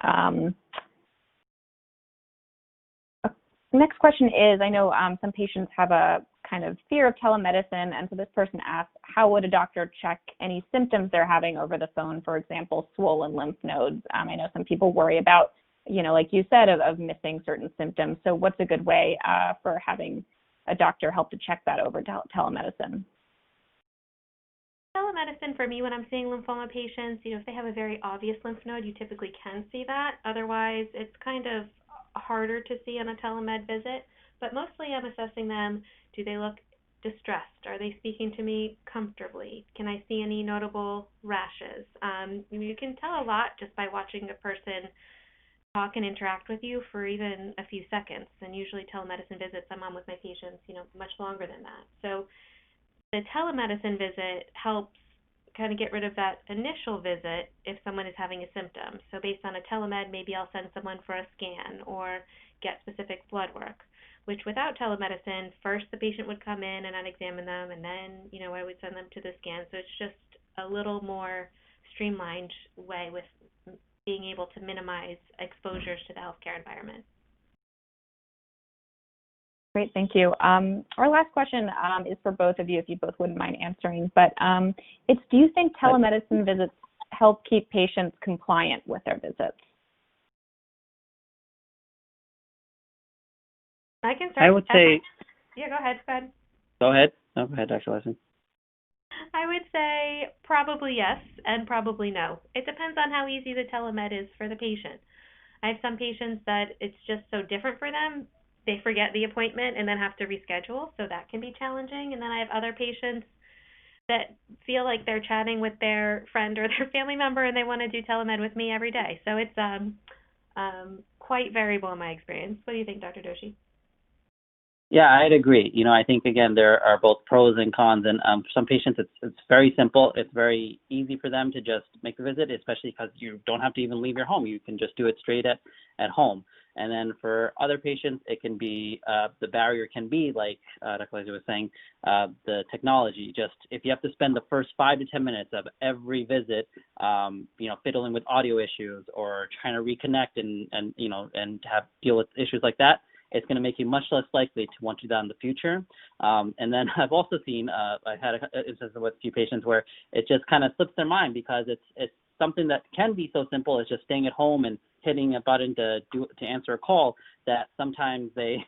Next question is, I know some patients have a kind of fear of telemedicine, and so this person asks, how would a doctor check any symptoms they're having over the phone, for example, swollen lymph nodes? I know some people worry about, like you said, of missing certain symptoms. So what's a good way for having a doctor help to check that over telemedicine? Telemedicine, for me, when I'm seeing lymphoma patients, if they have a very obvious lymph node, you typically can see that. Otherwise, it's kind of harder to see on a telemed visit. But mostly I'm assessing them. Do they look distressed? Are they speaking to me comfortably? Can I see any notable rashes? You can tell a lot just by watching a person talk and interact with you for even a few seconds. And usually telemedicine visits I'm on with my patients, much longer than that. So the telemedicine visit helps kind of get rid of that initial visit if someone is having a symptom. So based on a telemed, maybe I'll send someone for a scan or get specific blood work, which without telemedicine, first the patient would come in and I'd examine them, and then, I would send them to the scan. So it's just a little more streamlined way with being able to minimize exposures to the healthcare environment. Great, thank you. Our last question is for both of you, if you both wouldn't mind answering, but it's, do you think telemedicine visits help keep patients compliant with their visits? I can start. I would say... Yeah, go ahead, Fred. Go ahead. No, go ahead, Dr. Leslie. I would say probably yes and probably no. It depends on how easy the telemed is for the patient. I have some patients that it's just so different for them, they forget the appointment and then have to reschedule, so that can be challenging. And then I have other patients that feel like they're chatting with their friend or their family member and they want to do telemed with me every day. So it's quite variable in my experience. What do you think, Dr. Doshi? Yeah, I'd agree. I think, again, there are both pros and cons. And for some patients, it's very simple. It's very easy for them to just make the visit, especially because you don't have to even leave your home. You can just do it straight at home. And then for other patients, it can be, the barrier can be, like Dr. Leslie was saying, the technology. Just if you have to spend the first 5 to 10 minutes of every visit, fiddling with audio issues or trying to reconnect and have deal with issues like that, it's going to make you much less likely to want to do that in the future. And then I've also seen, I've had instances with a few patients where it just kind of slips their mind because it's something that can be so simple as just staying at home and hitting a button to answer a call that sometimes they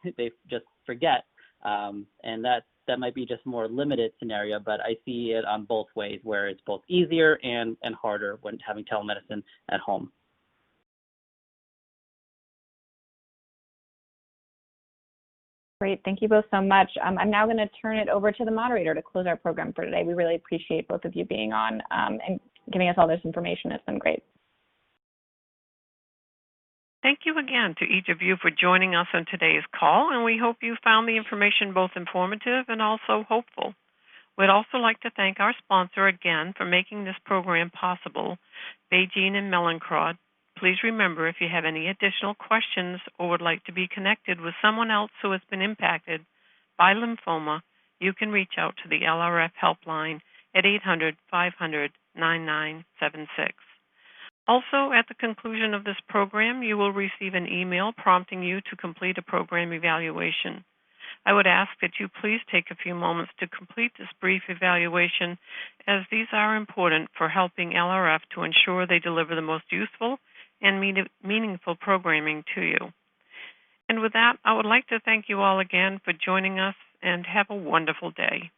just forget. And that might be just more limited scenario, but I see it on both ways where it's both easier and harder when having telemedicine at home. Great, thank you both so much. I'm now going to turn it over to the moderator to close our program for today. We really appreciate both of you being on and giving us all this information. It's been great. Thank you again to each of you for joining us on today's call, and we hope you found the information both informative and also hopeful. We'd also like to thank our sponsor again for making this program possible, BeiGene and Mallinckrodt. Please remember, if you have any additional questions or would like to be connected with someone else who has been impacted by lymphoma, you can reach out to the LRF Helpline at 800-500-9976. Also, at the conclusion of this program, you will receive an email prompting you to complete a program evaluation. I would ask that you please take a few moments to complete this brief evaluation, as these are important for helping LRF to ensure they deliver the most useful and meaningful programming to you. And with that, I would like to thank you all again for joining us, and have a wonderful day.